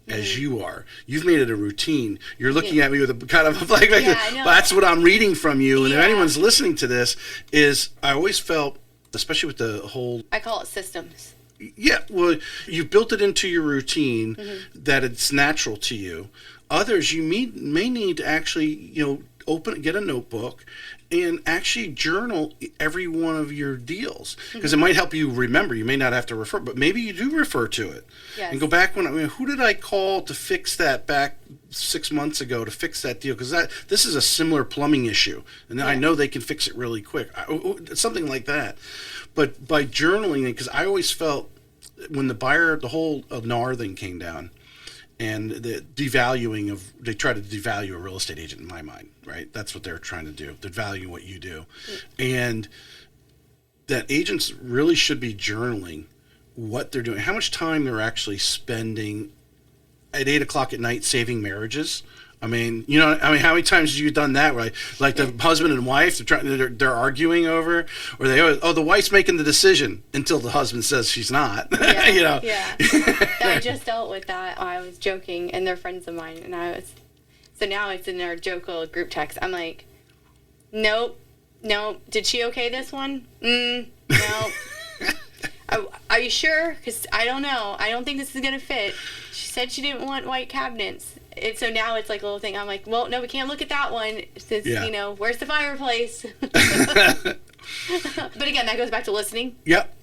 as you are. You've made it a routine. You're looking at me with a kind of like, that's what I'm reading from you. And if anyone's listening to this, is I always felt, especially with the whole, I call it systems. Yeah, well, you built it into your routine that it's natural to you. Others, you may need to actually, get a notebook and actually journal every one of your deals, because it might help you remember. You may not have to refer, but maybe you do refer to it. Yes. And go back who did I call to fix that back 6 months ago to fix that deal? Because this is a similar plumbing issue, and I know they can fix it really quick. Something like that. But by journaling it, because I always felt when the whole NAR thing came down, and the devaluing they try to devalue a real estate agent in my mind, right? That's what they're trying to do. They're valuing what you do. And that agents really should be journaling what they're doing, how much time they're actually spending at 8 o'clock at night saving marriages. How many times have you done that? Right, like the husband and wife, they're arguing over, or the wife's making the decision until the husband says she's not. Yeah, yeah. I just dealt with that. I was joking, and they're friends of mine, and so now it's in our joke little group text. I'm like, nope. Did she okay this one? No. Are you sure? Because I don't know. I don't think this is gonna fit. She said she didn't want white cabinets. So now it's like a little thing. I'm like, well, no, we can't look at that one. Since, where's the fireplace? But again, that goes back to listening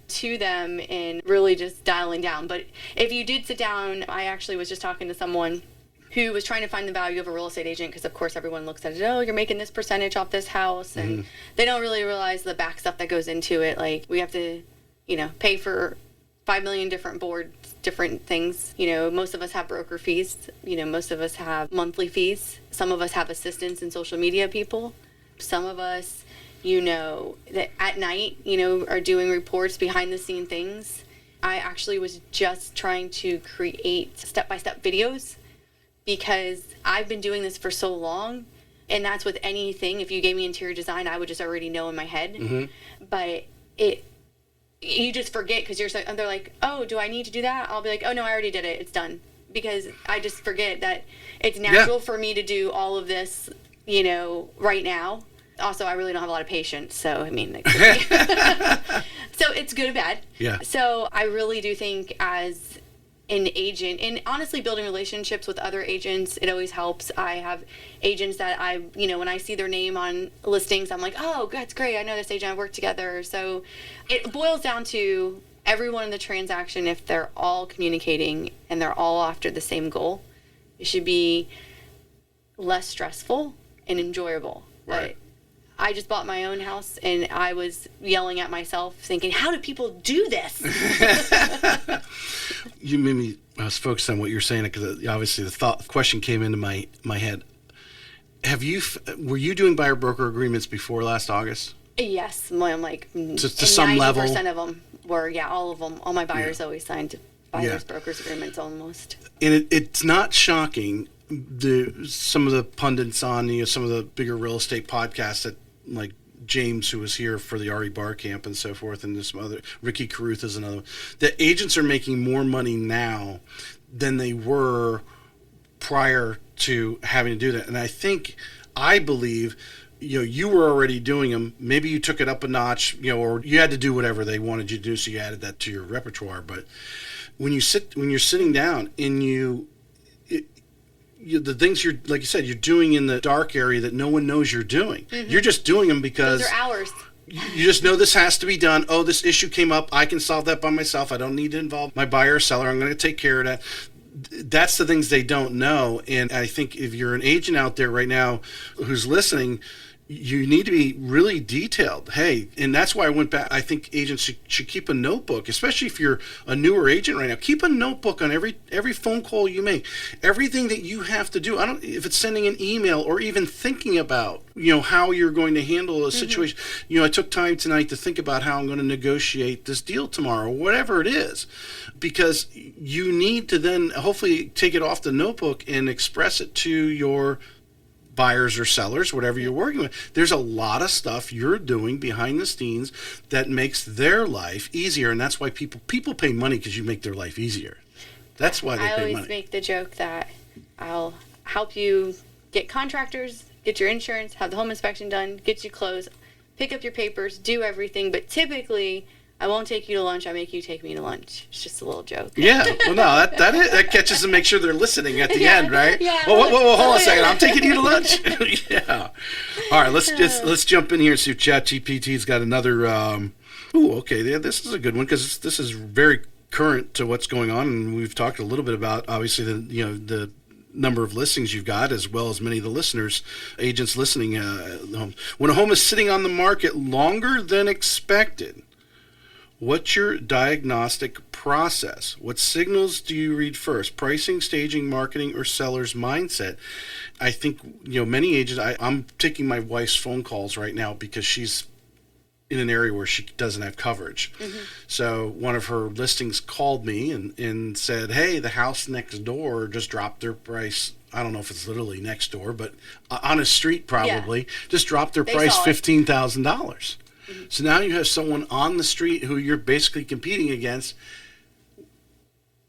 to them and really just dialing down. But if you did sit down, I actually was just talking to someone who was trying to find the value of a real estate agent, because of course everyone looks at it, oh, you're making this percentage off this house, and they don't really realize the back stuff that goes into it. Like, we have to, pay for 5 million different boards, different things. Most of us have broker fees. Most of us have monthly fees. Some of us have assistants and social media people. Some of us, that at night, are doing reports, behind the scene things. I actually was just trying to create step-by-step videos, because I've been doing this for so long, and that's with anything. If you gave me interior design, I would just already know in my head. But you just forget, because they're like, oh, do I need to do that? I'll be like, oh, no, I already did it. It's done. Because I just forget that it's natural for me to do all of this, right now. Also, I really don't have a lot of patience. So, it could be. So it's good and bad. Yeah. So I really do think as an agent, and honestly building relationships with other agents, it always helps. I have agents that when I see their name on listings, I'm like, oh, that's great, I know this agent, I work together. So it boils down to everyone in the transaction, if they're all communicating and they're all after the same goal, it should be less stressful and enjoyable. Right. I just bought my own house, and I was yelling at myself, thinking, how do people do this? You made me, I was focused on what you're saying, because obviously the question came into my head. Were you doing buyer broker agreements before last August? Yes, I'm like, to some 90% level. 90% of them were, all of them. All my buyers always signed buyers brokers agreements almost. And it's not shocking. Some of the pundits on some of the bigger real estate podcasts, that like James, who was here for the RE Bar Camp and so forth, and some other, Ricky Carruth is another one, that agents are making more money now than they were prior to having to do that. And I believe, you were already doing them. Maybe you took it up a notch, or you had to do whatever they wanted you to do, so you added that to your repertoire. But when you're sitting down and the things you're, like you said, you're doing in the dark area that no one knows you're doing. You're just doing them because those are hours. You just know this has to be done. Oh, this issue came up. I can solve that by myself. I don't need to involve my buyer or seller. I'm going to take care of that. That's the things they don't know. And I think if you're an agent out there right now who's listening, you need to be really detailed. Hey, and that's why I went back. I think agents should keep a notebook, especially if you're a newer agent right now. Keep a notebook on every phone call you make, everything that you have to do. If it's sending an email or even thinking about, how you're going to handle a situation. I took time tonight to think about how I'm going to negotiate this deal tomorrow, whatever it is, because you need to then hopefully take it off the notebook and express it to your buyers or sellers, whatever you're working with. There's a lot of stuff you're doing behind the scenes that makes their life easier, and that's why people pay money, because you make their life easier. That's why they pay money. I always make the joke that I'll help you get contractors, get your insurance, have the home inspection done, get you closed, pick up your papers, do everything, but typically I won't take you to lunch. I make you take me to lunch. It's just a little joke. Yeah. Well, no, that catches them. Make sure they're listening at the end, right? Yeah. Well, hold on a second. I'm taking you to lunch. Yeah. All right. Let's jump in here and see if ChatGPT's got another. Okay. Yeah, this is a good one, because this is very current to what's going on, and we've talked a little bit about obviously the number of listings you've got, as well as many of the listeners, agents listening. When a home is sitting on the market longer than expected, what's your diagnostic process? What signals do you read first? Pricing, staging, marketing, or seller's mindset? I think, many agents, I'm taking my wife's phone calls right now because she's in an area where she doesn't have coverage. So one of her listings called me and said, hey, the house next door just dropped their price. I don't know if it's literally next door, but on a street probably, just dropped their price $15,000. So now you have someone on the street who you're basically competing against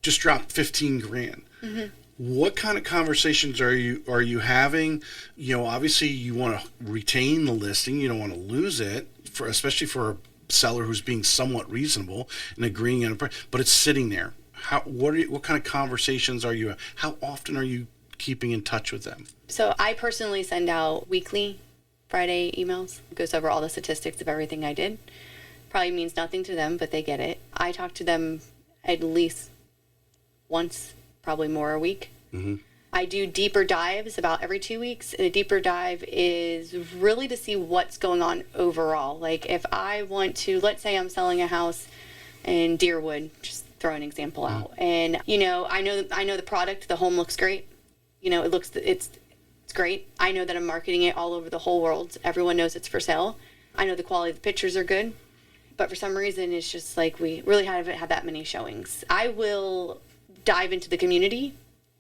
just dropped $15,000. What kind of conversations are you having? Obviously you want to retain the listing. You don't want to lose it, especially for a seller who's being somewhat reasonable and agreeing on a price, but it's sitting there. What kind of conversations are you? How often are you keeping in touch with them? So I personally send out weekly Friday emails. It goes over all the statistics of everything I did. Probably means nothing to them, but they get it. I talk to them at least once, probably more a week. I do deeper dives about every 2 weeks. And a deeper dive is really to see what's going on overall. Like if I want to, let's say I'm selling a house in Deerwood, just throw an example out. And, I know the product, the home looks great. It's great. I know that I'm marketing it all over the whole world. Everyone knows it's for sale. I know the quality of the pictures are good. But for some reason, it's just like we really haven't had that many showings. I will dive into the community.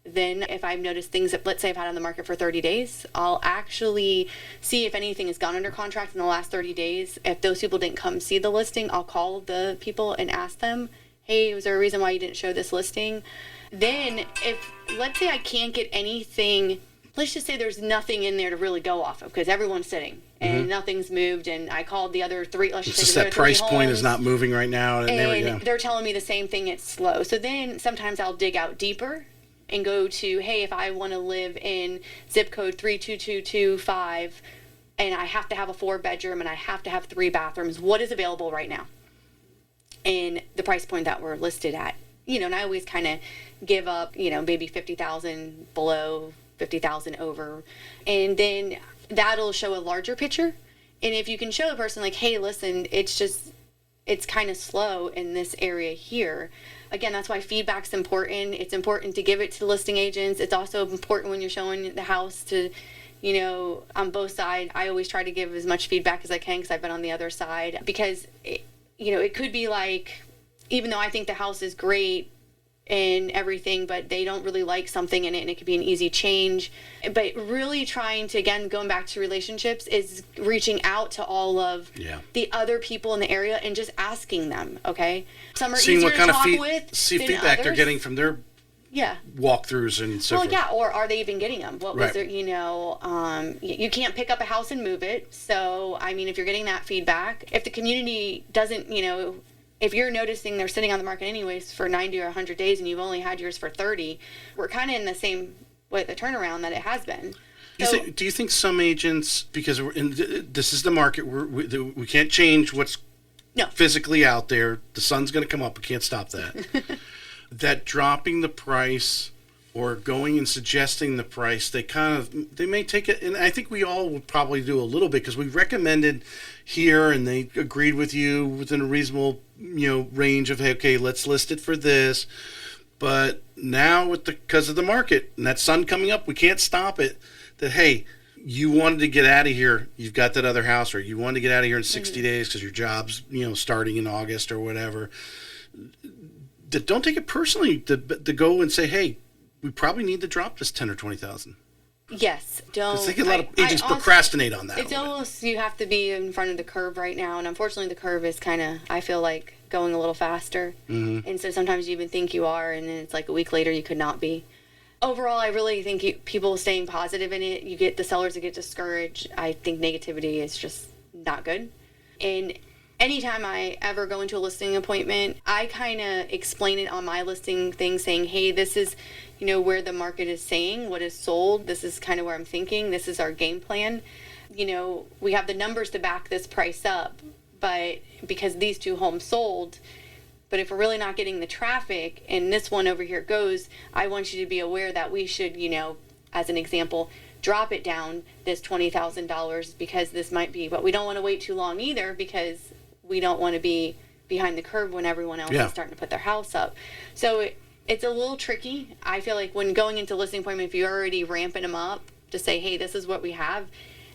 Then if I've noticed things that, let's say I've had on the market for 30 days, I'll actually see if anything has gone under contract in the last 30 days. If those people didn't come see the listing, I'll call the people and ask them, hey, was there a reason why you didn't show this listing? Then if, let's say I can't get anything, let's just say there's nothing in there to really go off of because everyone's sitting and nothing's moved, and I called the other three, let's just say that price point is not moving right now, and they're telling me the same thing, it's slow. So then sometimes I'll dig out deeper and go to, hey, if I want to live in zip code 32225 and I have to have a 4-bedroom and I have to have 3 bathrooms, what is available right now? And the price point that we're listed at, and I always kind of give up, maybe 50,000 below, 50,000 over, and then that'll show a larger picture. And if you can show a person like, hey, listen, it's kind of slow in this area here. Again, that's why feedback's important. It's important to give it to listing agents. It's also important when you're showing the house to, on both sides. I always try to give as much feedback as I can because I've been on the other side. Because, it could be like, even though I think the house is great and everything, but they don't really like something in it, and it could be an easy change. But really trying to, again, going back to relationships, is reaching out to all of the other people in the area and just asking them, okay? Some are seeing easier what kind to talk of with see than feedback others. They're getting from their walkthroughs and so forth. Or are they even getting them? What was their, you can't pick up a house and move it. So, I mean, if you're getting that feedback, if the community doesn't, if you're noticing they're sitting on the market anyways for 90 or 100 days and you've only had yours for 30, we're kind of in the same way the turnaround that it has been. Do you think some agents, because this is the market, we can't change what's physically out there. The sun's going to come up. We can't stop that. That dropping the price or going and suggesting the price, they may take it, and I think we all would probably do a little bit because we recommended here and they agreed with you within a reasonable, range of, hey, okay, let's list it for this. But now because of the market and that sun coming up, we can't stop it. That, hey, you wanted to get out of here, you've got that other house, or you wanted to get out of here in 60 days because your job's, starting in August or whatever. Don't take it personally to go and say, hey, we probably need to drop this 10 or 20,000. Yes, don't. I think a lot of agents procrastinate on that. It's almost, you have to be in front of the curve right now, and unfortunately the curve is kind of, I feel like, going a little faster. And so sometimes you even think you are, and then it's like a week later you could not be. Overall, I really think people staying positive in it, you get the sellers that get discouraged. I think negativity is just not good. And anytime I ever go into a listing appointment, I kind of explain it on my listing thing, saying, hey, this is, where the market is saying, what is sold. This is kind of where I'm thinking. This is our game plan. We have the numbers to back this price up, but because these two homes sold, but if we're really not getting the traffic and this one over here goes, I want you to be aware that we should, as an example, drop it down this $20,000 because this might be, but we don't want to wait too long either because we don't want to be behind the curve when everyone else is starting to put their house up. So it's a little tricky. I feel like when going into listing appointment, if you're already ramping them up to say, hey, this is what we have,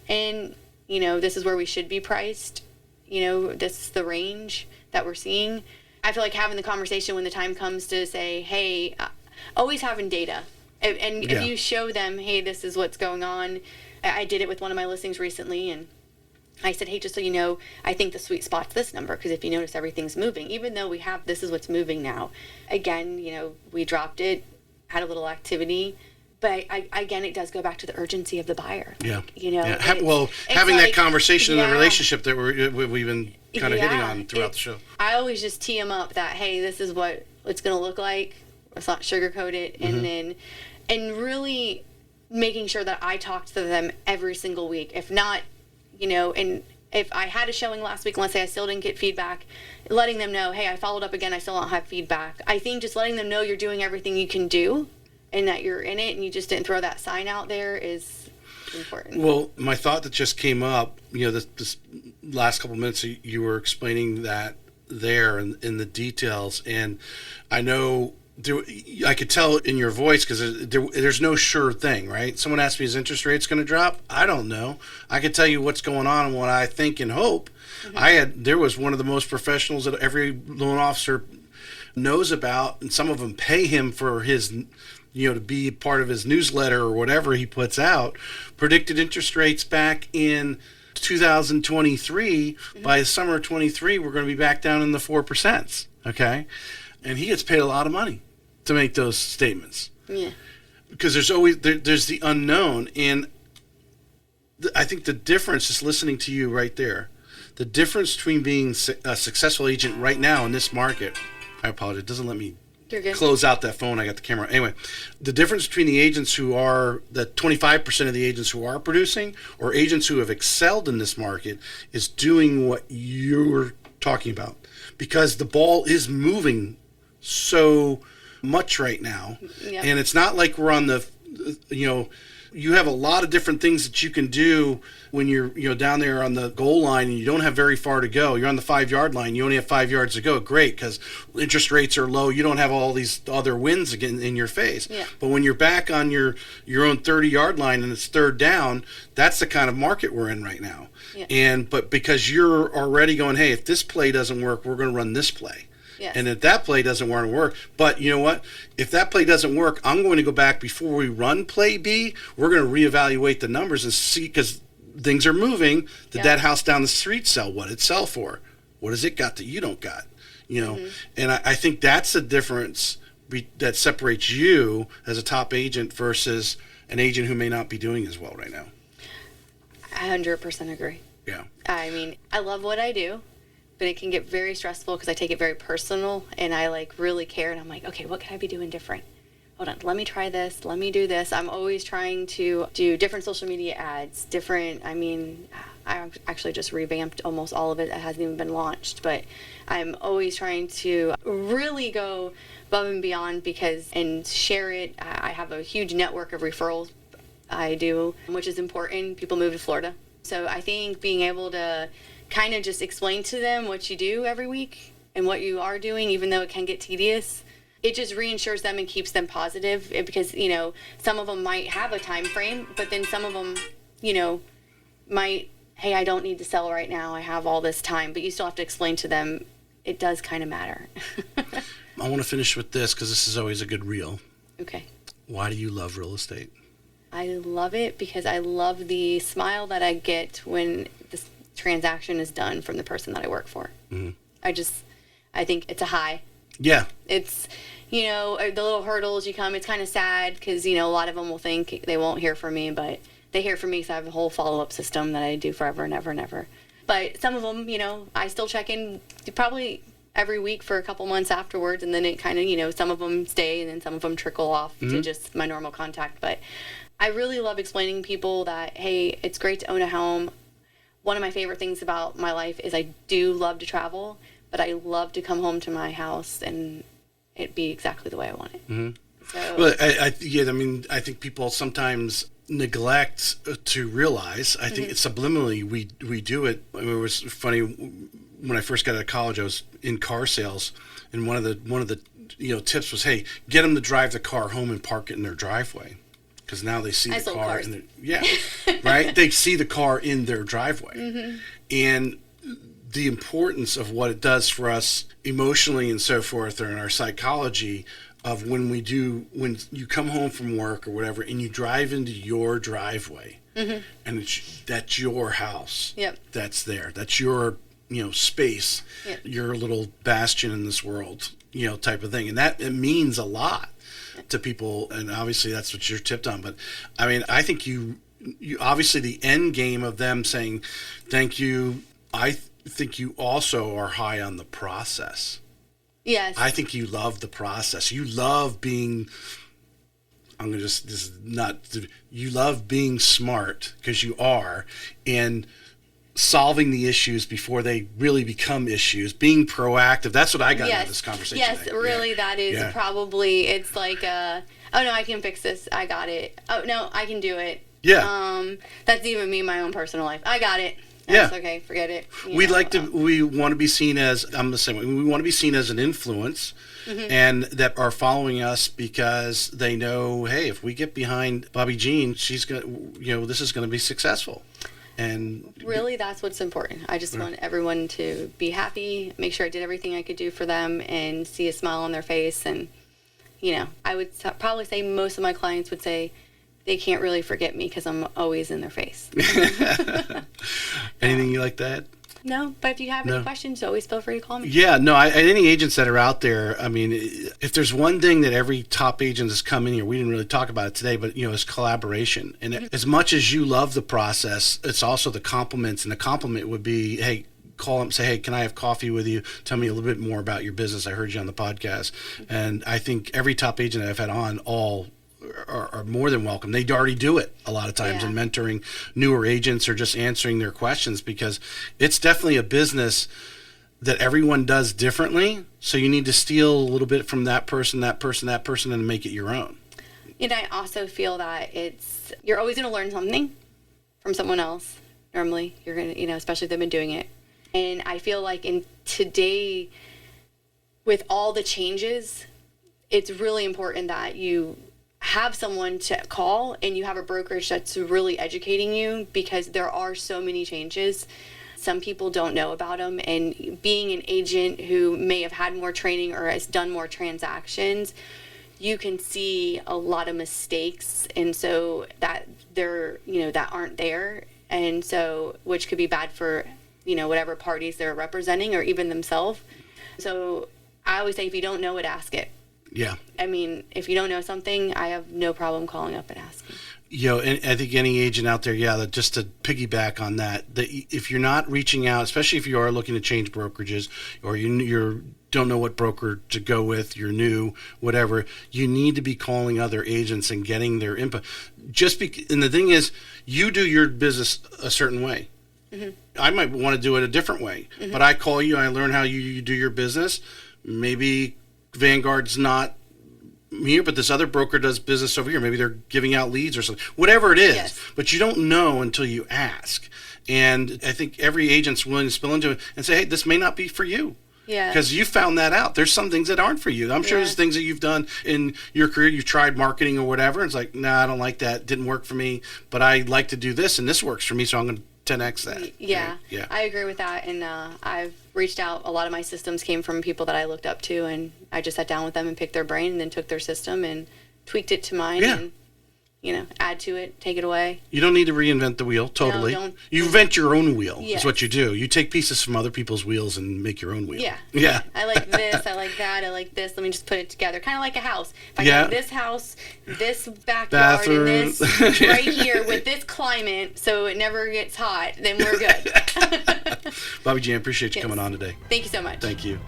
and, this is where we should be priced, this is the range that we're seeing. I feel like having the conversation when the time comes to say, hey, always having data. And if you show them, hey, this is what's going on. I did it with one of my listings recently, and I said, hey, just so you know, I think the sweet spot's this number, because if you notice, everything's moving. Even though this is what's moving now. Again, we dropped it, had a little activity. But again, it does go back to the urgency of the buyer. Yeah. Having that conversation in the relationship that we've been kind of hitting on throughout the show. I always just tee them up that, hey, this is what it's going to look like. Let's not sugarcoat it. And really making sure that I talk to them every single week. If not, and if I had a showing last week, and let's say I still didn't get feedback, letting them know, hey, I followed up again, I still don't have feedback. I think just letting them know you're doing everything you can do and that you're in it and you just didn't throw that sign out there is important. Well, my thought that just came up, this last couple minutes you were explaining that there in the details, and I know I could tell in your voice because there's no sure thing, right? Someone asked me, is interest rates going to drop? I don't know. I could tell you what's going on and what I think and hope. There was one of the most professionals that every loan officer knows about, and some of them pay him for his to be part of his newsletter or whatever he puts out, predicted interest rates back in 2023. By the summer of 23, we're going to be back down in the 4%. Okay. And he gets paid a lot of money to make those statements. Yeah. Because there's always, there's the unknown. And I think the difference is listening to you right there. The difference between being a successful agent right now in this market, I apologize, it doesn't let me close out that phone. I got the camera. Anyway, the difference between the agents who are, the 25% of the agents who are producing or agents who have excelled in this market is doing what you're talking about. Because the ball is moving so much right now. Yep. And it's not like we're on the, you have a lot of different things that you can do when you're down there on the goal line and you don't have very far to go. You're on the 5-yard line. You only have 5 yards to go. Great, because interest rates are low. You don't have all these other winds again in your face. Yeah. But when you're back on your own 30-yard line and it's third down, that's the kind of market we're in right now. Yeah. But because you're already going, hey, if this play doesn't work, we're going to run this play. Yes. And if that play doesn't want to work, but you know what? If that play doesn't work, I'm going to go back before we run play B. We're going to reevaluate the numbers and see, because things are moving. Did that house down the street sell? What did it sell for? What has it got that you don't got? And I think that's the difference that separates you as a top agent versus an agent who may not be doing as well right now. 100% agree. Yeah. I mean, I love what I do, but it can get very stressful because I take it very personal and I really care. And I'm like, okay, what can I be doing different? hold on, let me try this, let me do this. I'm always trying to do different social media ads, I actually just revamped almost all of it. It hasn't even been launched, but I'm always trying to really go above and beyond and share it. I have a huge network of referrals I do, which is important. People move to Florida. So I think being able to kind of just explain to them what you do every week and what you are doing, even though it can get tedious, it just reassures them and keeps them positive because, some of them might have a time frame, but then some of them, might, hey, I don't need to sell right now. I have all this time, but you still have to explain to them it does kind of matter. I want to finish with this because this is always a good reel. Okay. Why do you love real estate? I love it because I love the smile that I get when this transaction is done from the person that I work for. Mm-hmm. I think it's a high. Yeah. It's, the little hurdles you come, it's kind of sad because, a lot of them will think they won't hear from me, but they hear from me because I have a whole follow-up system that I do forever and ever and ever. But some of them, I still check in probably every week for a couple months afterwards, and then it kind of, some of them stay and then some of them trickle off to just my normal contact. But I really love explaining to people that, hey, it's great to own a home. One of my favorite things about my life is I do love to travel, but I love to come home to my house and it be exactly the way I want it. Mm-hmm. So, well, I think people sometimes neglect to realize. I think it's subliminally we do it. It was funny when I first got out of college. I was in car sales, and one of the tips was, hey, get them to drive the car home and park it in their driveway. Because now they see the car right? They see the car in their driveway. And the importance of what it does for us emotionally and so forth, or in our psychology, of when you come home from work or whatever and you drive into your driveway and that's your house. Yep. That's there. That's your, space, your little bastion in this world, type of thing. And that, it means a lot to people, and obviously that's what you're tipped on. But I think you obviously the end game of them saying thank you, I think you also are high on the process. Yes. I think you love the process. You love being you love being smart, because you are, and solving the issues before they really become issues, being proactive. That's what I got out of this conversation. Yes, today. Really, that is probably, it's like, oh no, I can fix this. I got it. Oh no, I can do it. Yeah. That's even me in my own personal life. I got it. That's okay, forget it. We want to be seen as, I'm the same way, we want to be seen as an influence, and that are following us because they know, hey, if we get behind Bobbie Jean, she's going to, this is going to be successful. And really, that's what's important. I just want everyone to be happy, make sure I did everything I could do for them, and see a smile on their face. And, I would probably say most of my clients would say they can't really forget me because I'm always in their face. Anything you like to add? No, but if you have any questions, always feel free to call me. Yeah, no, any agents that are out there, if there's one thing that every top agent has come in here, we didn't really talk about it today, but, is collaboration. And as much as you love the process, it's also the compliments. And the compliment would be, hey, call them, say, hey, can I have coffee with you? Tell me a little bit more about your business. I heard you on the podcast. And I think every top agent that I've had on are more than welcome. They already do it a lot of times in mentoring newer agents or just answering their questions, because it's definitely a business that everyone does differently. So you need to steal a little bit from that person, and make it your own. And I also feel that you're always going to learn something from someone else. Normally you're going to, especially if they've been doing it. And I feel like in today, with all the changes, it's really important that you have someone to call and you have a brokerage that's really educating you, because there are so many changes. Some people don't know about them, and being an agent who may have had more training or has done more transactions, you can see a lot of mistakes, and so that that aren't there, and so which could be bad for whatever parties they're representing or even themselves. So I always say, if you don't know it, ask it. Yeah. If you don't know something, I have no problem calling up and asking. And I think any agent out there, that just to piggyback on that if you're not reaching out, especially if you are looking to change brokerages, or you're don't know what broker to go with, you're new, whatever, you need to be calling other agents and getting their input. And the thing is, you do your business a certain way. Mm-hmm. I might want to do it a different way, mm-hmm. but I call you, I learn how you do your business. Maybe Vanguard's not here, but this other broker does business over here. Maybe they're giving out leads or something, whatever it is. Yes. But you don't know until you ask. And I think every agent's willing to spill into it and say, hey, this may not be for you. Yeah. Because you found that out. There's some things that aren't for you. I'm sure there's things that you've done in your career. You've tried marketing or whatever. And it's like, nah, I don't like that. Didn't work for me. But I like to do this, and this works for me, so I'm going to 10x that. Yeah. Right? Yeah. I agree with that. And I've reached out. A lot of my systems came from people that I looked up to, and I just sat down with them and picked their brain, and then took their system and tweaked it to mine. Yeah. And add to it, take it away. You don't need to reinvent the wheel, totally. No, you invent your own wheel, yes. is what you do. You take pieces from other people's wheels and make your own wheel. Yeah. Yeah. I like this, I like that, I like this. Let me just put it together. Kind of like a house. If I got this house, this backyard, bathroom, and this right here with this climate so it never gets hot, then we're good. Bobbie Jean, appreciate you coming on today. Thank you so much. Thank you.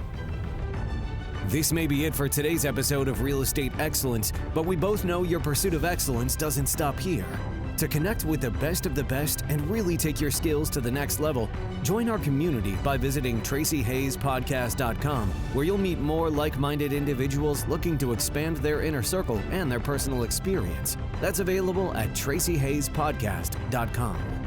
This may be it for today's episode of Real Estate Excellence, but we both know your pursuit of excellence doesn't stop here. To connect with the best of the best and really take your skills to the next level, join our community by visiting TracyHayesPodcast.com, where you'll meet more like-minded individuals looking to expand their inner circle and their personal experience. That's available at TracyHayesPodcast.com.